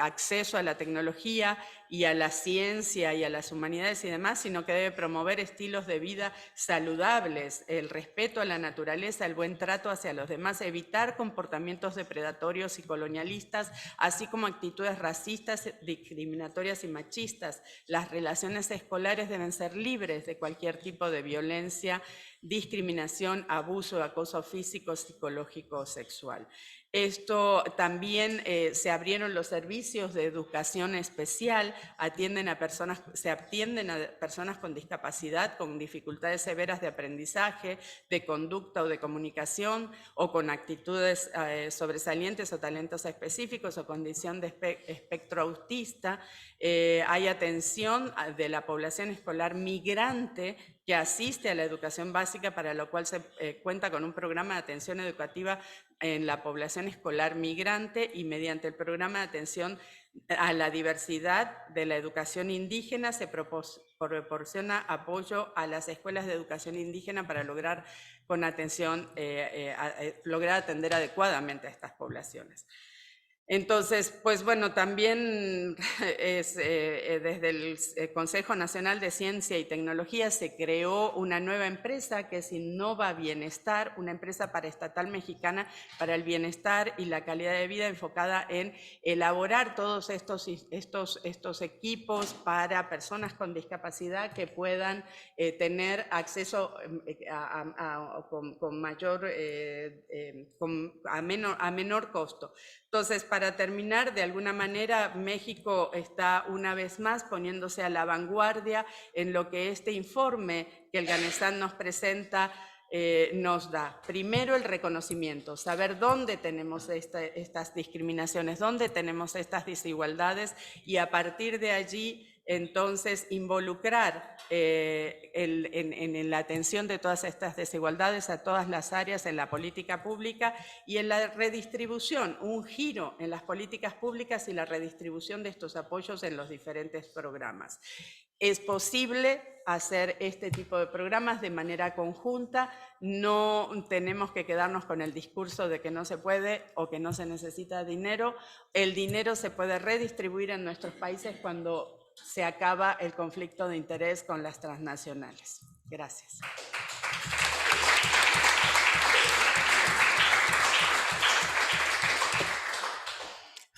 acceso a la tecnología y a la ciencia y a las humanidades y demás, sino que debe promover estilos de vida saludables, el respeto a la naturaleza, el buen trato hacia los demás, evitar comportamientos depredatorios y colonialistas, así como actitudes racistas, discriminatorias y machistas. Las relaciones escolares deben ser libres de cualquier tipo de violencia, discriminación, abuso, acoso físico, psicológico o sexual. Esto también se abrieron los servicios de educación especial, se atienden a personas con discapacidad, con dificultades severas de aprendizaje, de conducta o de comunicación, o con actitudes sobresalientes o talentos específicos o condición de espectro autista. Hay atención de la población escolar migrante que asiste a la educación básica, para lo cual se cuenta con un programa de atención educativa en la población escolar migrante, y mediante el programa de atención a la diversidad de la educación indígena se proporciona apoyo a las escuelas de educación indígena para lograr con atención, lograr atender adecuadamente a estas poblaciones. Entonces, pues bueno, también desde el Consejo Nacional de Ciencia y Tecnología se creó una nueva empresa que es Innova Bienestar, una empresa paraestatal mexicana para el bienestar y la calidad de vida, enfocada en elaborar todos estos equipos para personas con discapacidad que puedan tener acceso a menor costo. Entonces, para terminar, de alguna manera, México está una vez más poniéndose a la vanguardia en lo que este informe que el GANESAN nos presenta nos da. Primero, el reconocimiento, saber dónde tenemos estas discriminaciones, dónde tenemos estas desigualdades y a partir de allí, entonces, involucrar en la atención de todas estas desigualdades a todas las áreas en la política pública y en la redistribución, un giro en las políticas públicas y la redistribución de estos apoyos en los diferentes programas. Es posible hacer este tipo de programas de manera conjunta, no tenemos que quedarnos con el discurso de que no se puede o que no se necesita dinero. El dinero se puede redistribuir en nuestros países cuando se acaba el conflicto de interés con las transnacionales. Gracias.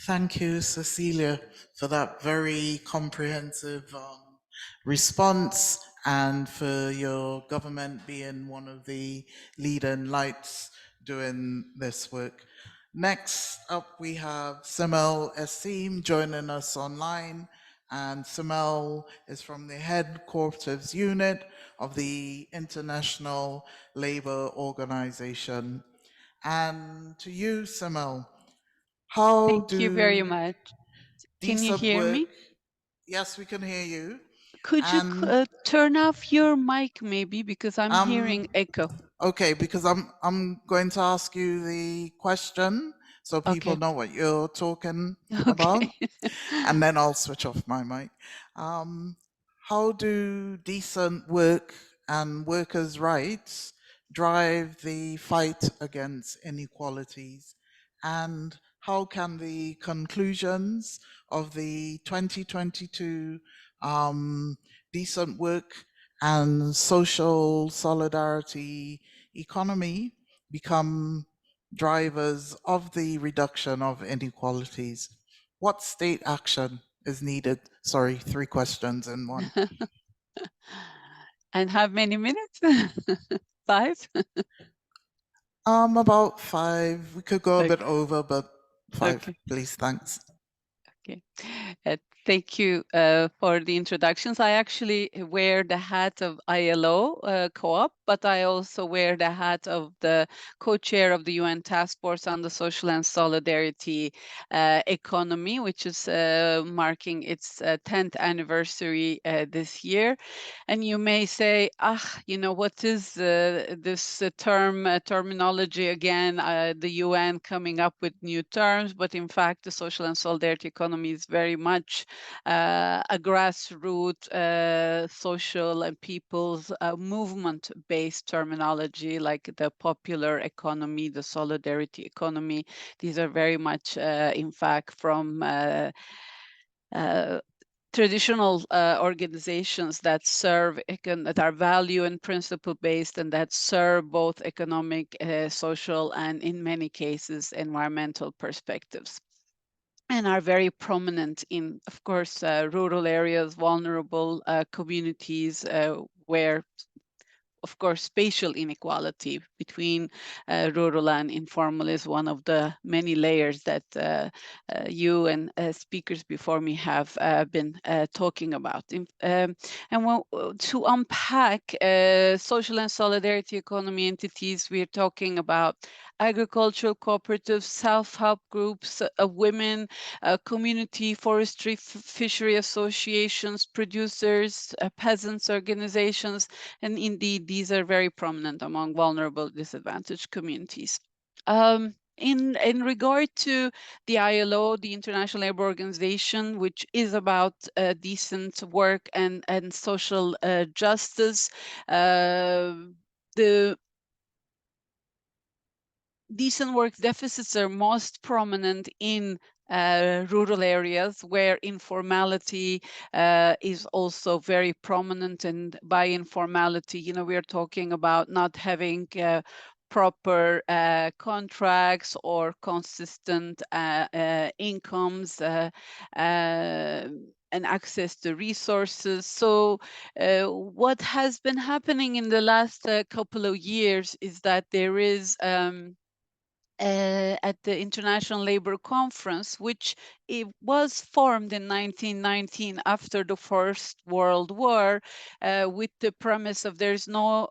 Thank you, Cecilia, for that very comprehensive response and for your government being one of the leading lights doing this work. Next up, we have Simel Essim joining us online. And Simel is from the headquarters unit of the International Labour Organization. And to you, Simel, how Thank you very do much. Can you decent hear work? me? Yes, we can hear you. Could you And turn off your mic maybe because I'm hearing echo. okay, because I'm going to ask you the question so people Okay. know what you're talking about, Okay. and then I'll switch off my mic. How do decent work and workers' rights drive the fight against inequalities? And how can the conclusions of the 2022 Decent Work and Social Solidarity Economy become drivers of the reduction of inequalities? What state action is needed? Sorry, 3 questions in one. And how many minutes? 5? About 5. We could go a bit Okay. over, but 5, Okay. please. Thanks. Okay. Thank you for the introductions. I actually wear the hat of ILO co-op, but I also wear the hat of the co-chair of the UN Task Force on the Social and Solidarity Economy, which is marking its 10th anniversary this year. And you may say, what is this terminology again? The UN coming up with new terms, but in fact, the social and solidarity economy is very much a grassroots social and people's movement-based terminology, like the popular economy, the solidarity economy. These are very much, in fact, from traditional organizations that serve, that are value and principle based and that serve both economic, social, and in many cases, environmental perspectives, and are very prominent in, of course, rural areas, vulnerable communities where, of course, spatial inequality between rural and informal is one of the many layers that you and speakers before me have been talking about. And to unpack social and solidarity economy entities, we're talking about agricultural cooperatives, self-help groups, women, community forestry, fishery associations, producers, peasants organizations, and indeed, these are very prominent among vulnerable, disadvantaged communities. In regard to the ILO, the International Labour Organization, which is about decent work and social justice, the decent work deficits are most prominent in rural areas where informality is also very prominent. And by informality, we are talking about not having proper contracts or consistent incomes and access to resources. So what has been happening in the last couple of years is that there is at the International Labor Conference, which it was formed in 1919 after the First World War, with the premise of there's no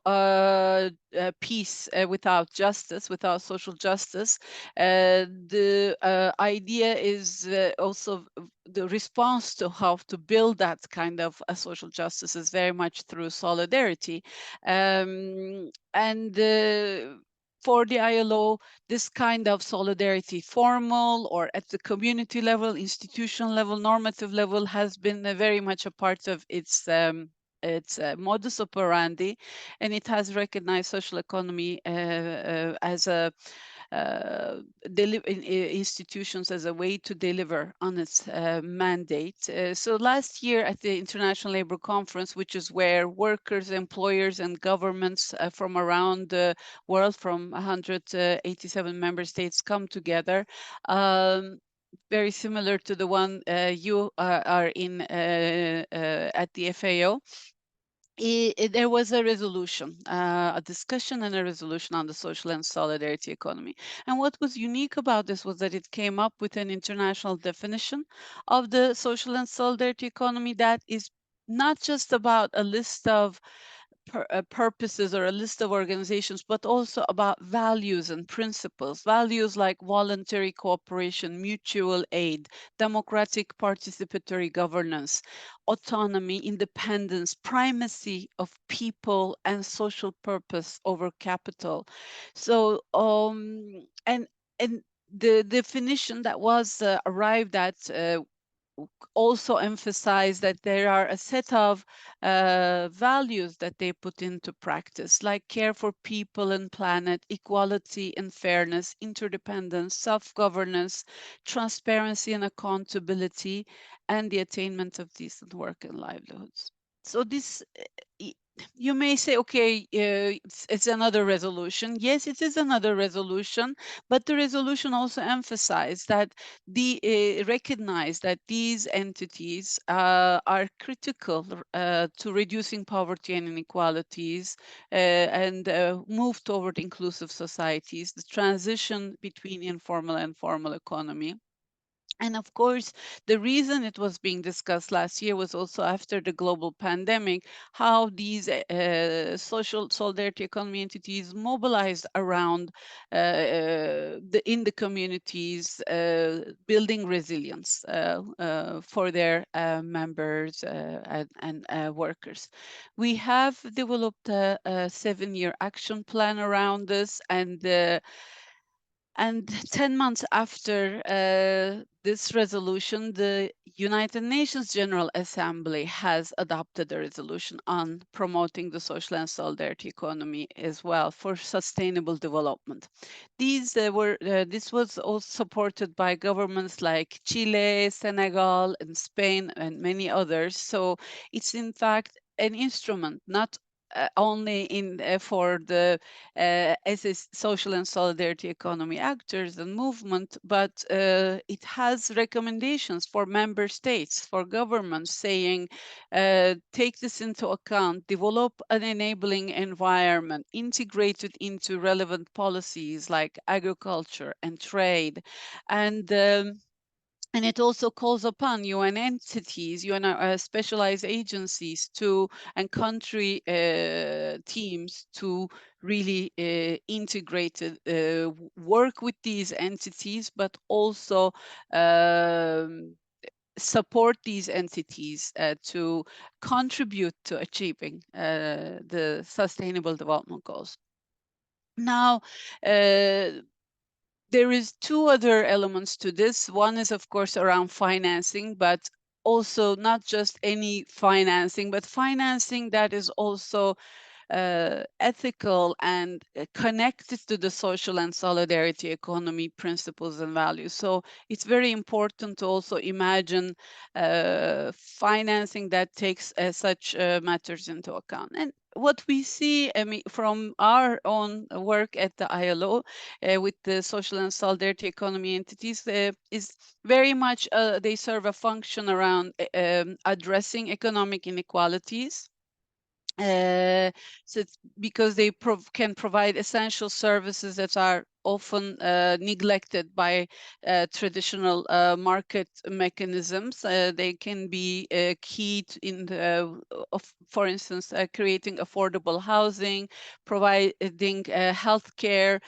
peace without justice, without social justice. The idea is also the response to how to build that kind of social justice is very much through solidarity. And for the ILO, this kind of solidarity, formal or at the community level, institutional level, normative level, has been very much a part of its modus operandi, and it has recognized social economy as a institutions as a way to deliver on its mandate. So last year at the International Labor Conference, which is where workers, employers, and governments from around the world, from 187 member states, come together. Very similar to the one you are in at the FAO. There was a resolution, a discussion and a resolution on the social and solidarity economy. And what was unique about this was that it came up with an international definition of the social and solidarity economy that is not just about a list of purposes or a list of organizations, but also about values and principles. Values like voluntary cooperation, mutual aid, democratic participatory governance, autonomy, independence, primacy of people, and social purpose over capital. So, and the definition that was arrived at also emphasize that there are a set of values that they put into practice, like care for people and planet, equality and fairness, interdependence, self-governance, transparency and accountability, and the attainment of decent work and livelihoods. So this, you may say, okay, it's another resolution. Yes, it is another resolution, but the resolution also emphasized that recognize that these entities are critical to reducing poverty and inequalities and move toward inclusive societies, the transition between informal and formal economy. And of course, the reason it was being discussed last year was also after the global pandemic, how these social solidarity economy entities mobilized around in the communities, building resilience for their members and workers. We have developed a 7-year action plan around this, and 10 months after this resolution, the United Nations General Assembly has adopted a resolution on promoting the social and solidarity economy as well for sustainable development. This was also supported by governments like Chile, Senegal, and Spain, and many others. So it's in fact an instrument, not only for the as a social and solidarity economy actors and movement, but it has recommendations for member states, for governments, saying take this into account, develop an enabling environment, integrate it into relevant policies like agriculture and trade, and it also calls upon UN entities, UN specialized agencies and country teams to really integrate, work with these entities, but also support these entities to contribute to achieving the Sustainable Development Goals. Now, there is two other elements to this. One is, of course, around financing, but also not just any financing, but financing that is also ethical and connected to the social and solidarity economy principles and values. So it's very important to also imagine financing that takes such matters into account. And what we see, I mean, from our own work at the ILO with the social and solidarity economy entities is very much they serve a function around addressing economic inequalities. So because they can provide essential services that are often neglected by traditional market mechanisms. They can be key in, for instance, creating affordable housing, providing healthcare,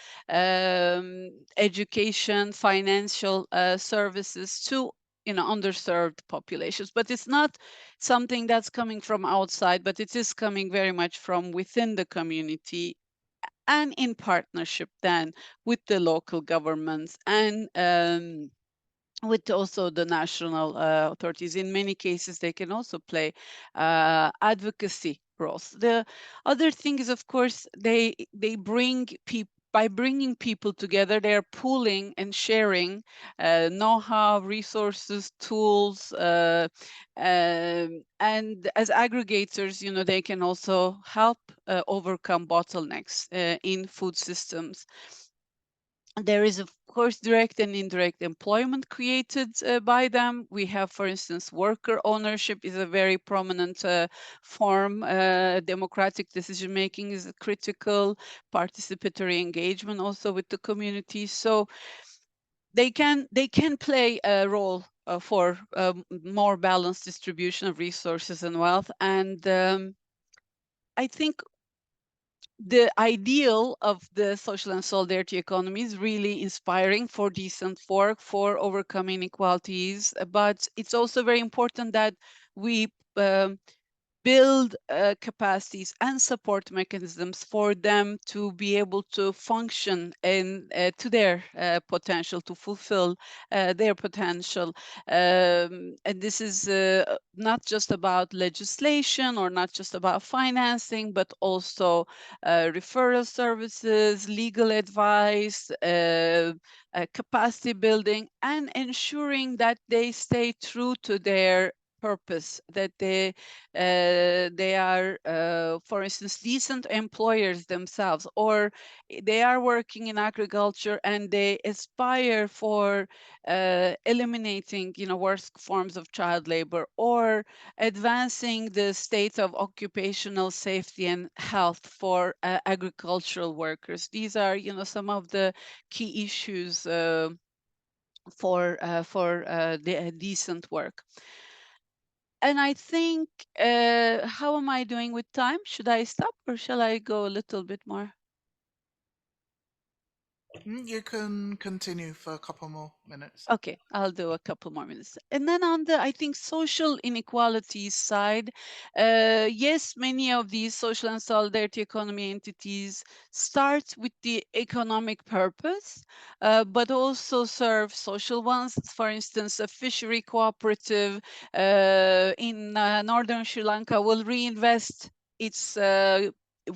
education, financial services to underserved populations. But it's not something that's coming from outside, but it is coming very much from within the community and in partnership then with the local governments and with also the national authorities. In many cases, they can also play advocacy roles. The other thing is, of course, they bring people. By bringing people together, they are pooling and sharing know-how, resources, tools, and as aggregators, they can also help overcome bottlenecks in food systems. There is, of course, direct and indirect employment created by them. We have, for instance, worker ownership is a very prominent form. Democratic decision-making is critical, participatory engagement also with the community. So they can play a role for more balanced distribution of resources and wealth. And I think the ideal of the social and solidarity economy is really inspiring for decent work, for overcoming inequalities, but it's also very important that we build capacities and support mechanisms for them to be able to function and to their potential, to fulfill their potential. And this is not just about legislation or not just about financing, but also referral services, legal advice, capacity building, and ensuring that they stay true to their purpose, that they are, for instance, decent employers themselves, or they are working in agriculture and they aspire for eliminating, worst forms of child labor, or advancing the state of occupational safety and health for agricultural workers. These are, some of the key issues for the decent work. And I think, how am I doing with time? Should I stop or shall I go a little bit more? You can continue for a couple more minutes. Okay, I'll do a couple more minutes. And then on the, I think, social inequalities side, yes, many of these social and solidarity economy entities start with the economic purpose, but also serve social ones. For instance, a fishery cooperative in northern Sri Lanka will reinvest its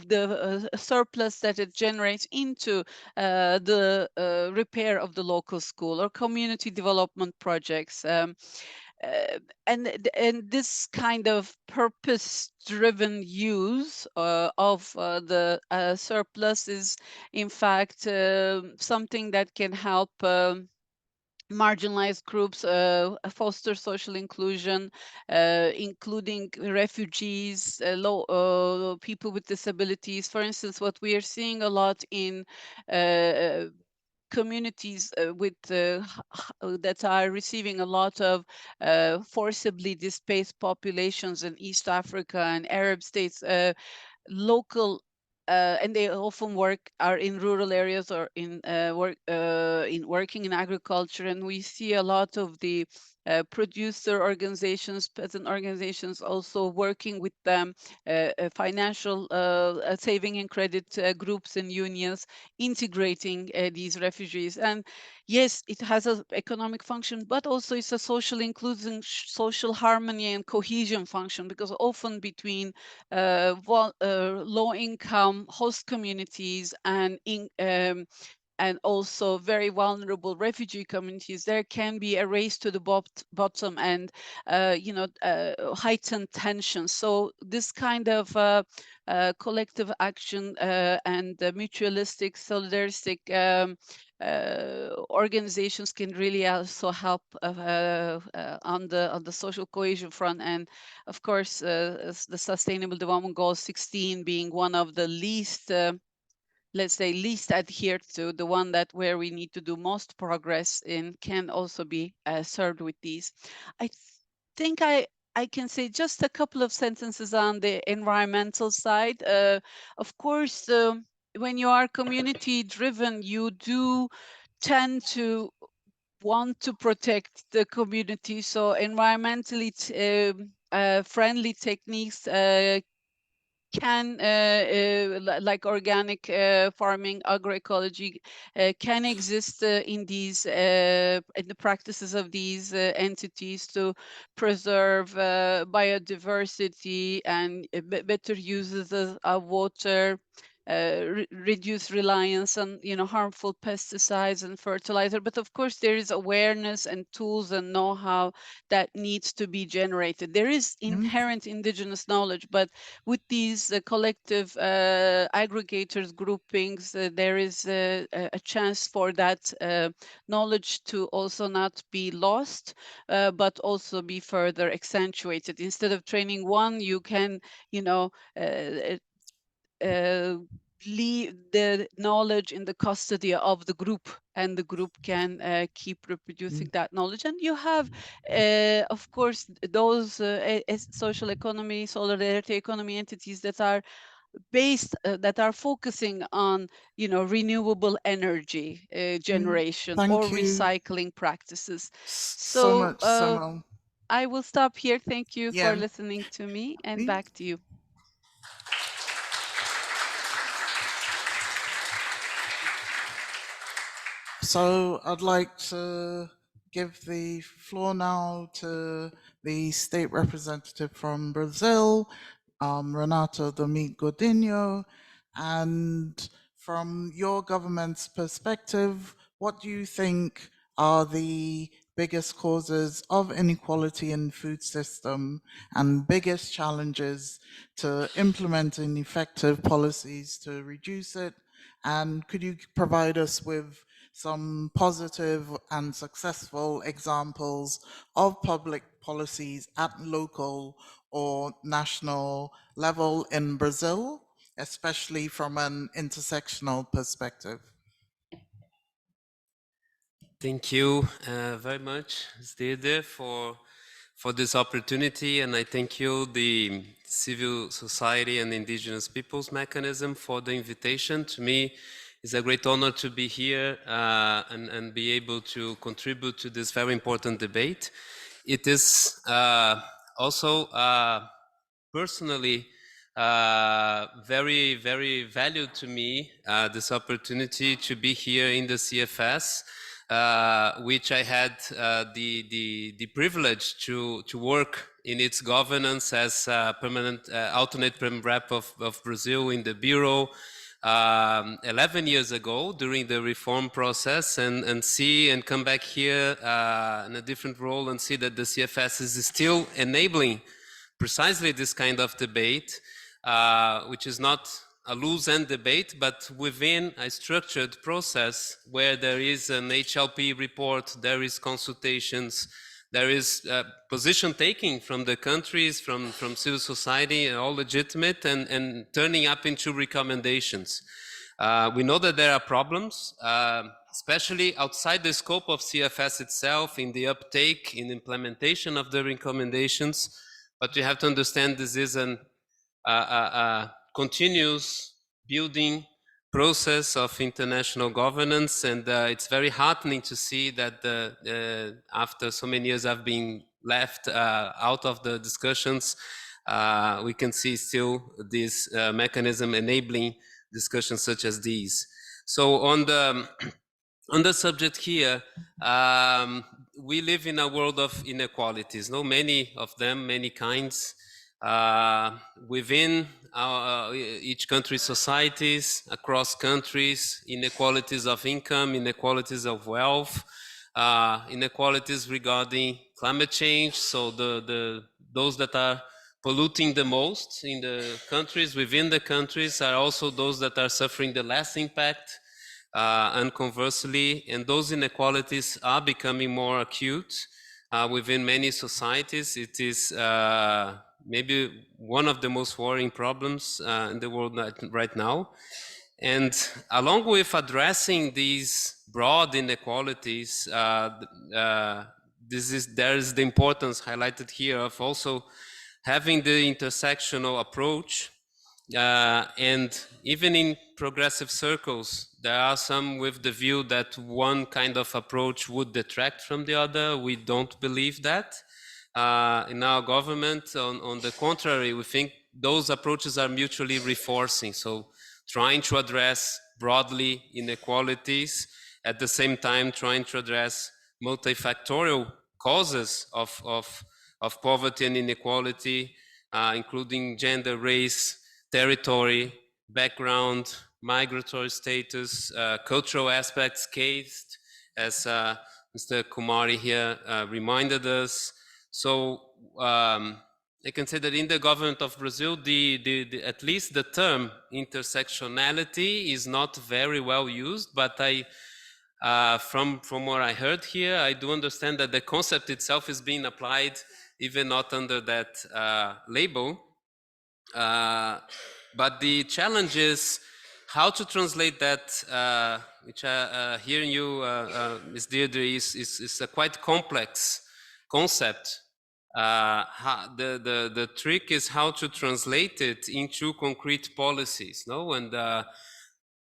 the surplus that it generates into the repair of the local school or community development projects. And this kind of purpose-driven use of the surplus is, in fact, something that can help marginalized groups, foster social inclusion, including refugees, people with disabilities. For instance, what we are seeing a lot in communities that are receiving a lot of forcibly displaced populations in East Africa and Arab states, local and they often are in rural areas or in working in agriculture, and we see a lot of the producer organizations, peasant organizations also working with them, financial saving and credit groups and unions integrating these refugees. And yes, it has an economic function, but also it's a social inclusion, social harmony and cohesion function, because often between low-income host communities and also very vulnerable refugee communities, there can be a race to the bottom and heightened tension. So this kind of collective action and mutualistic, solidaristic organizations can really also help on the social cohesion front. And of course, the Sustainable Development Goal 16 being one of the least let's say, least adhered to, the one that where we need to do most progress in, can also be served with these. I think I can say just a couple of sentences on the environmental side. Of course, when you are community driven, you do tend to want to protect the community. So environmentally friendly techniques can, like organic farming, agroecology, can exist in these, in the practices of these entities to preserve biodiversity and better uses of water, reduce reliance on, harmful pesticides and fertilizer. But of course, there is awareness and tools and know-how that needs to be generated. There is inherent indigenous knowledge, but with these collective aggregators, groupings, there is a chance for that knowledge to also not be lost, but also be further accentuated. Instead of training one, you can, leave the knowledge in the custody of the group, and the group can keep reproducing that knowledge. And you have, of course, those social economy, solidarity economy entities that are based, that are focusing on, renewable energy generation or Thank you recycling practices. so So much, Simone. I will stop here. Thank you for Yeah. listening to me, and Me? back to you. So I'd like to give the floor now to the state representative from Brazil, Renato Domingo Godinho. And from your government's perspective, what do you think are the biggest causes of inequality in food system and biggest challenges to implementing effective policies to reduce it? And could you provide us with some positive and successful examples of public policies at local or national level in Brazil, especially from an intersectional perspective? Thank you very much, Stede, for this opportunity, and I thank you, the civil society and indigenous peoples mechanism, for the invitation. To me, it's a great honor to be here and be able to contribute to this very important debate. It is also personally very, very valued to me, this opportunity to be here in the CFS, which I had the privilege to work in its governance as permanent alternate permanent rep of Brazil in the Bureau 11 years ago during the reform process, and see and come back here in a different role and see that the CFS is still enabling precisely this kind of debate, which is not a loose-end debate, but within a structured process where there is an HLP report, there is consultations, there is position taking from the countries, from civil society, all legitimate, and turning up into recommendations. We know that there are problems, especially outside the scope of CFS itself, in the uptake, in implementation of the recommendations. But you have to understand this is a continuous building process of international governance, and it's very heartening to see that after so many years I've been left out of the discussions, we can see still this mechanism enabling discussions such as these. So on the subject here, we live in a world of inequalities, many of them, many kinds, within each country's societies, across countries, inequalities of income, inequalities of wealth, inequalities regarding climate change. So those that are polluting the most in the countries, within the countries, are also those that are suffering the less impact. And conversely, and those inequalities are becoming more acute within many societies. It is maybe one of the most worrying problems in the world right now. And along with addressing these broad inequalities, there's the importance highlighted here of also having the intersectional approach. And even in progressive circles, there are some with the view that one kind of approach would detract from the other. We don't believe that. In our government, on the contrary, we think those approaches are mutually reinforcing. So trying to address broadly inequalities, at the same time trying to address multifactorial causes of poverty and inequality, including gender, race, territory, background, migratory status, cultural aspects, caste, as Mr. Kumari here reminded us. So I can say that in the government of Brazil, at least the term intersectionality is not very well used, but from what I heard here, I do understand that the concept itself is being applied even not under that label. But the challenge is how to translate that, which hearing you, Ms. Deirdre, is a quite complex concept. The trick is how to translate it into concrete policies, no? And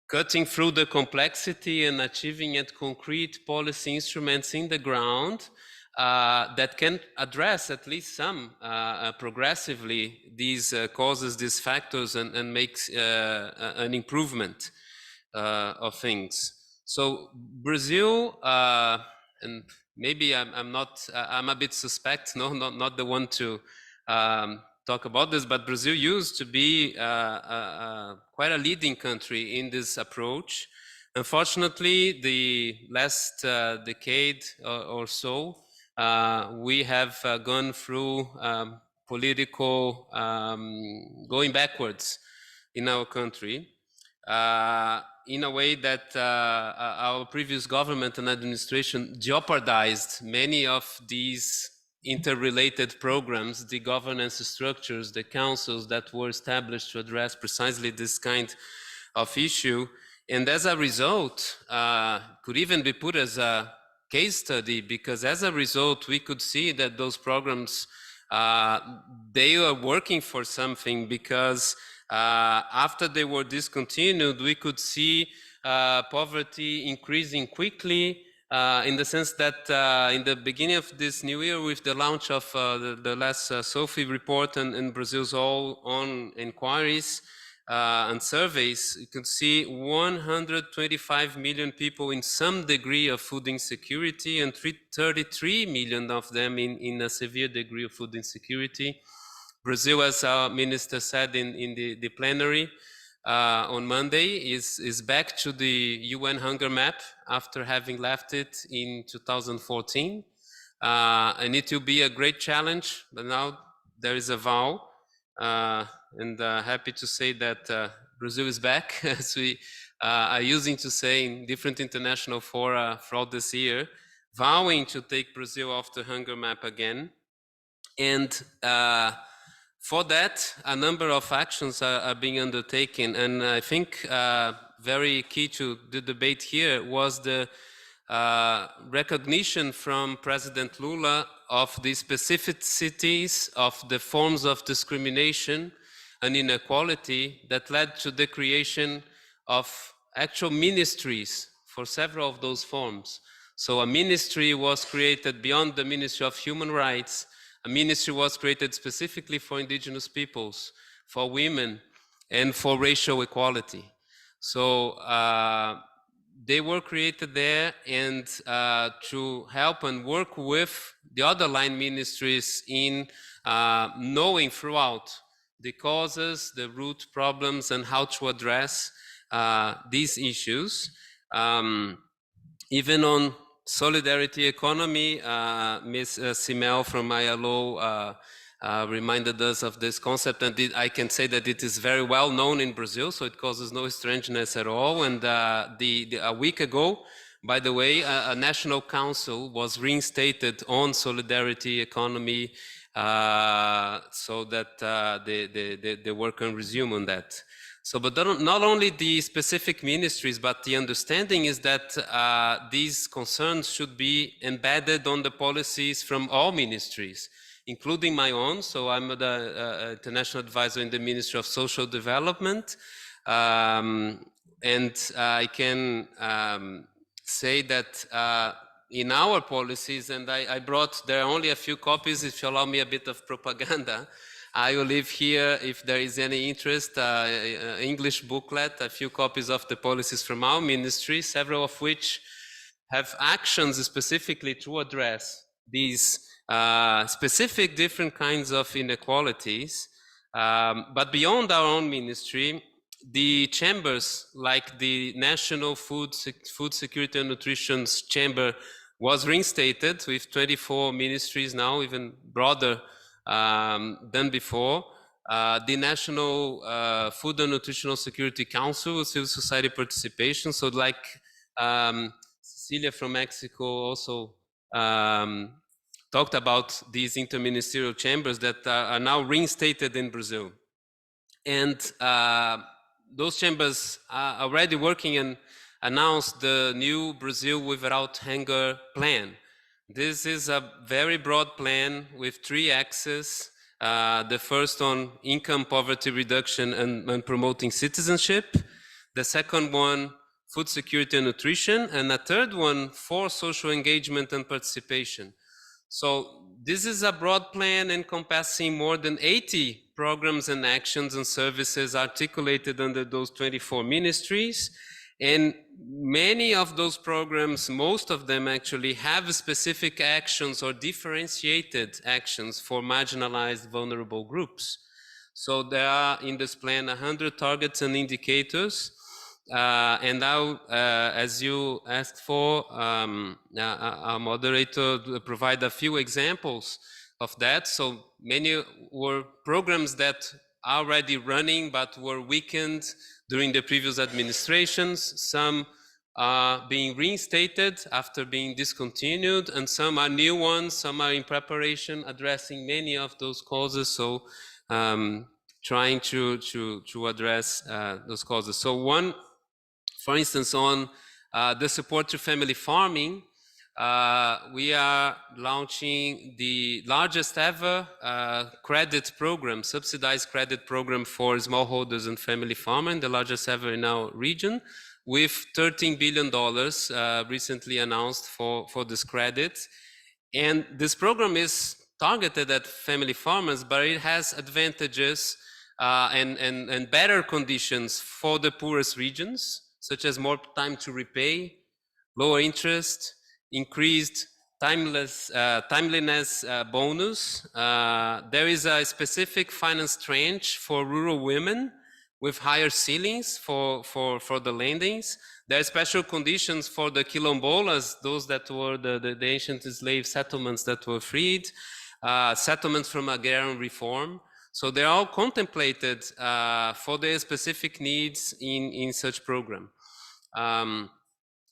cutting through the complexity and achieving it concrete policy instruments in the ground that can address at least some progressively these causes, these factors, and makes an improvement of things. So Brazil, and maybe I'm a bit suspect, no, not the one to talk about this, but Brazil used to be quite a leading country in this approach. Unfortunately, the last decade or so, we have gone through political going backwards in our country in a way that our previous government and administration jeopardized many of these interrelated programs, the governance structures, the councils that were established to address precisely this kind of issue. And as a result, could even be put as a case study, because as a result, we could see that those programs, they were working for something, because after they were discontinued, we could see poverty increasing quickly, in the sense that in the beginning of this new year, with the launch of the last SOFI report and Brazil's own inquiries and surveys, you can see 125 million people in some degree of food insecurity, and 33 million of them in a severe degree of food insecurity. Brazil, as our minister said in the plenary on Monday, is back to the UN hunger map after having left it in 2014. And it will be a great challenge, but now there is a vow. And happy to say that Brazil is back, as we are using to say in different international fora throughout this year, vowing to take Brazil off the hunger map again. And for that, a number of actions are being undertaken. And I think very key to the debate here was the recognition from President Lula of the specificities of the forms of discrimination and inequality that led to the creation of actual ministries for several of those forms. So a ministry was created beyond the Ministry of Human Rights. A ministry was created specifically for indigenous peoples, for women, and for racial equality. So they were created there, and to help and work with the other line ministries in knowing throughout the causes, the root problems, and how to address these issues. Even on solidarity economy, Ms. Simel from ILO reminded us of this concept, and I can say that it is very well known in Brazil, so it causes no strangeness at all. And a week ago, by the way, a national council was reinstated on solidarity economy so that the work can resume on that. So, but not only the specific ministries, but the understanding is that these concerns should be embedded on the policies from all ministries, including my own. So I'm the international advisor in the Ministry of Social Development. And I can say that in our policies, and I brought, there are only a few copies, if you allow me a bit of propaganda. I will leave here, if there is any interest, English booklet, a few copies of the policies from our ministry, several of which have actions specifically to address these specific different kinds of inequalities. But beyond our own ministry, the chambers, like the National Food Security and Nutrition Chamber, was reinstated with 24 ministries now, even broader than before. The National Food and Nutritional Security Council, civil society participation. So like Cecilia from Mexico also talked about these interministerial chambers that are now reinstated in Brazil. And those chambers are already working and announced the new Brazil Without Hunger plan. This is a very broad plan with 3 axes. The first on income poverty reduction and promoting citizenship. The second one, food security and nutrition. And the third one, for social engagement and participation. So this is a broad plan encompassing more than 80 programs and actions and services articulated under those 24 ministries. And many of those programs, most of them actually, have specific actions or differentiated actions for marginalized vulnerable groups. So there are in this plan 100 targets and indicators. And now, as you asked for, our moderator provide a few examples of that. So many were programs that are already running but were weakened during the previous administrations. Some are being reinstated after being discontinued, and some are new ones, some are in preparation, addressing many of those causes. So trying to address those causes. So one, for instance, on the support to family farming, we are launching the largest ever credit program, subsidized credit program for smallholders and family farmers, the largest ever in our region, with $13 billion recently announced for this credit. And this program is targeted at family farmers, but it has advantages and better conditions for the poorest regions, such as more time to repay, lower interest, increased timeliness bonus. There is a specific finance tranche for rural women with higher ceilings for the lendings. There are special conditions for the quilombolas, those that were the ancient slave settlements that were freed, settlements from agrarian reform. So they're all contemplated for their specific needs in such program.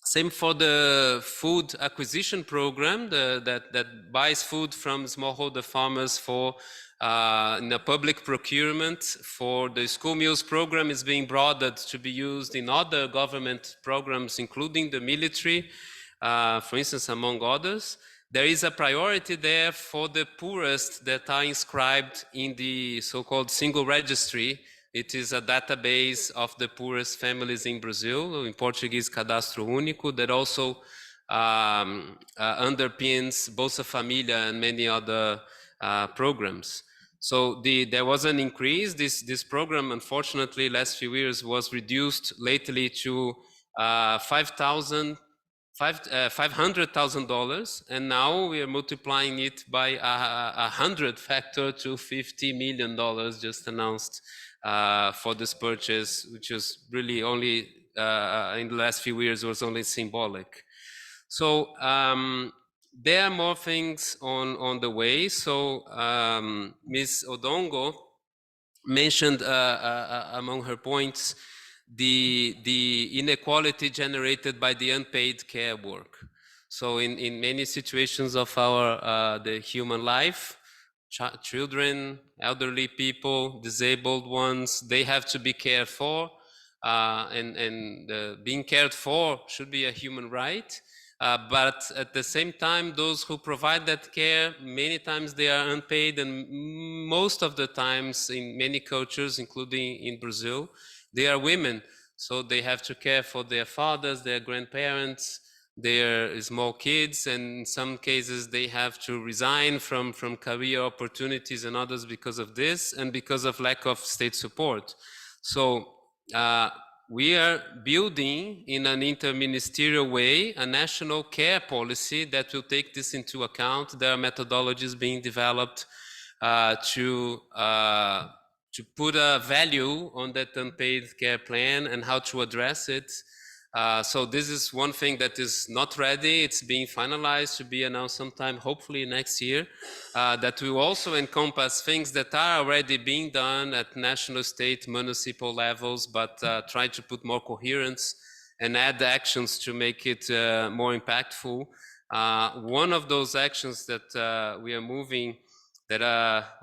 Same for the food acquisition program that buys food from smallholder farmers for in a public procurement. For the school meals program is being broadened to be used in other government programs, including the military, for instance, among others. There is a priority there for the poorest that are inscribed in the so-called single registry. It is a database of the poorest families in Brazil, in Portuguese, Cadastro Único, that also underpins Bolsa Família and many other programs. So there was an increase. This program, unfortunately, last few years was reduced lately to $500,000, and now we are multiplying it by 100 factor to $50 million just announced for this purchase, which was really only in the last few years was only symbolic. So there are more things on the way. So Ms. Odongo mentioned among her points the inequality generated by the unpaid care work. So in many situations of our the human life, children, elderly people, disabled ones, they have to be cared for. And being cared for should be a human right. But at the same time, those who provide that care, many times they are unpaid, and most of the times in many cultures, including in Brazil, they are women. So they have to care for their fathers, their grandparents, their small kids, and in some cases they have to resign from career opportunities and others because of this and because of lack of state support. So we are building in an interministerial way a national care policy that will take this into account. There are methodologies being developed to put a value on that unpaid care plan and how to address it. So this is one thing that is not ready. It's being finalized to be announced sometime, hopefully next year. That will also encompass things that are already being done at national, state, municipal levels, but try to put more coherence and add actions to make it more impactful. One of those actions that we are moving that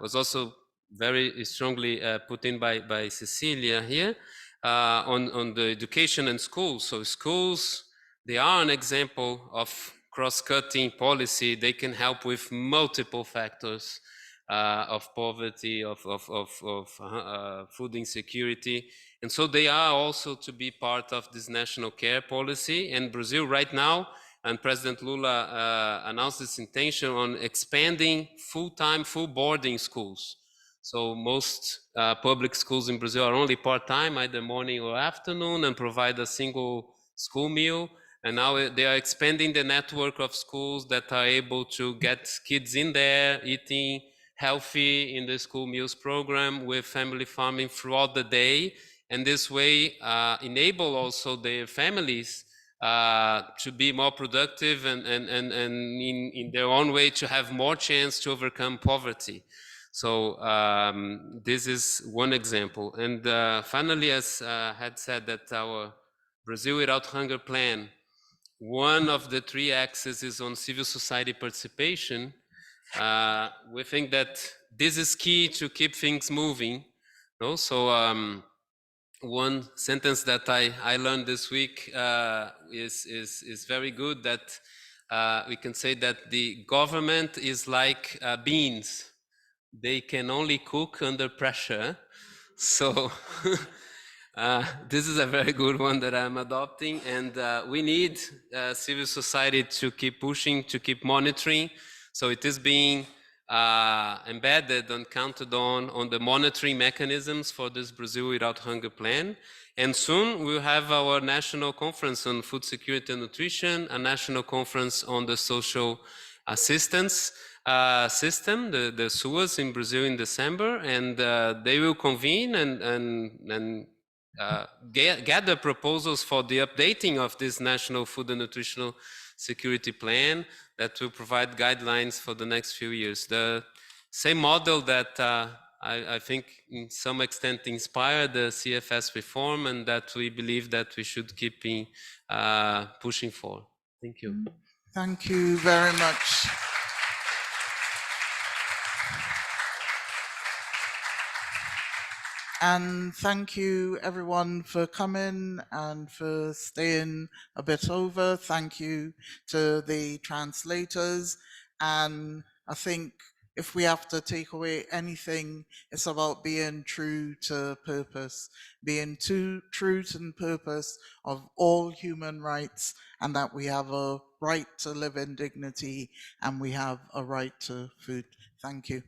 was also very strongly put in by Cecilia here, on the education and schools. So schools, they are an example of cross-cutting policy. They can help with multiple factors of poverty, of food insecurity. And so they are also to be part of this national care policy. And Brazil right now, and President Lula announced this intention on expanding full-time, full boarding schools. So most public schools in Brazil are only part-time, either morning or afternoon, and provide a single school meal. And now they are expanding the network of schools that are able to get kids in there, eating healthy in the school meals program with family farming throughout the day. And this way enable also their families to be more productive and in their own way to have more chance to overcome poverty. So this is one example. And finally, as had said, that our Brazil Without Hunger plan, one of the three axes is on civil society participation. We think that this is key to keep things moving. No? So one sentence that I learned this week is very good, that we can say that the government is like beans. They can only cook under pressure. So this is a very good one that I'm adopting, and we need civil society to keep pushing, to keep monitoring. So it is being embedded and counted on the monitoring mechanisms for this Brazil Without Hunger plan. And soon we'll have our national conference on food security and nutrition, a national conference on the social assistance system, the SUAS in Brazil in December, and they will convene and gather proposals for the updating of this national food and nutritional security plan that will provide guidelines for the next few years. The same model that I think in some extent inspired the CFS reform, and that we believe that we should keep pushing for. Thank you. Thank you very much. And thank you everyone for coming and for staying a bit over. Thank you to the translators. And I think if we have to take away anything, it's about being true to purpose, being true to the purpose of all human rights, and that we have a right to live in dignity and we have a right to food. Thank you.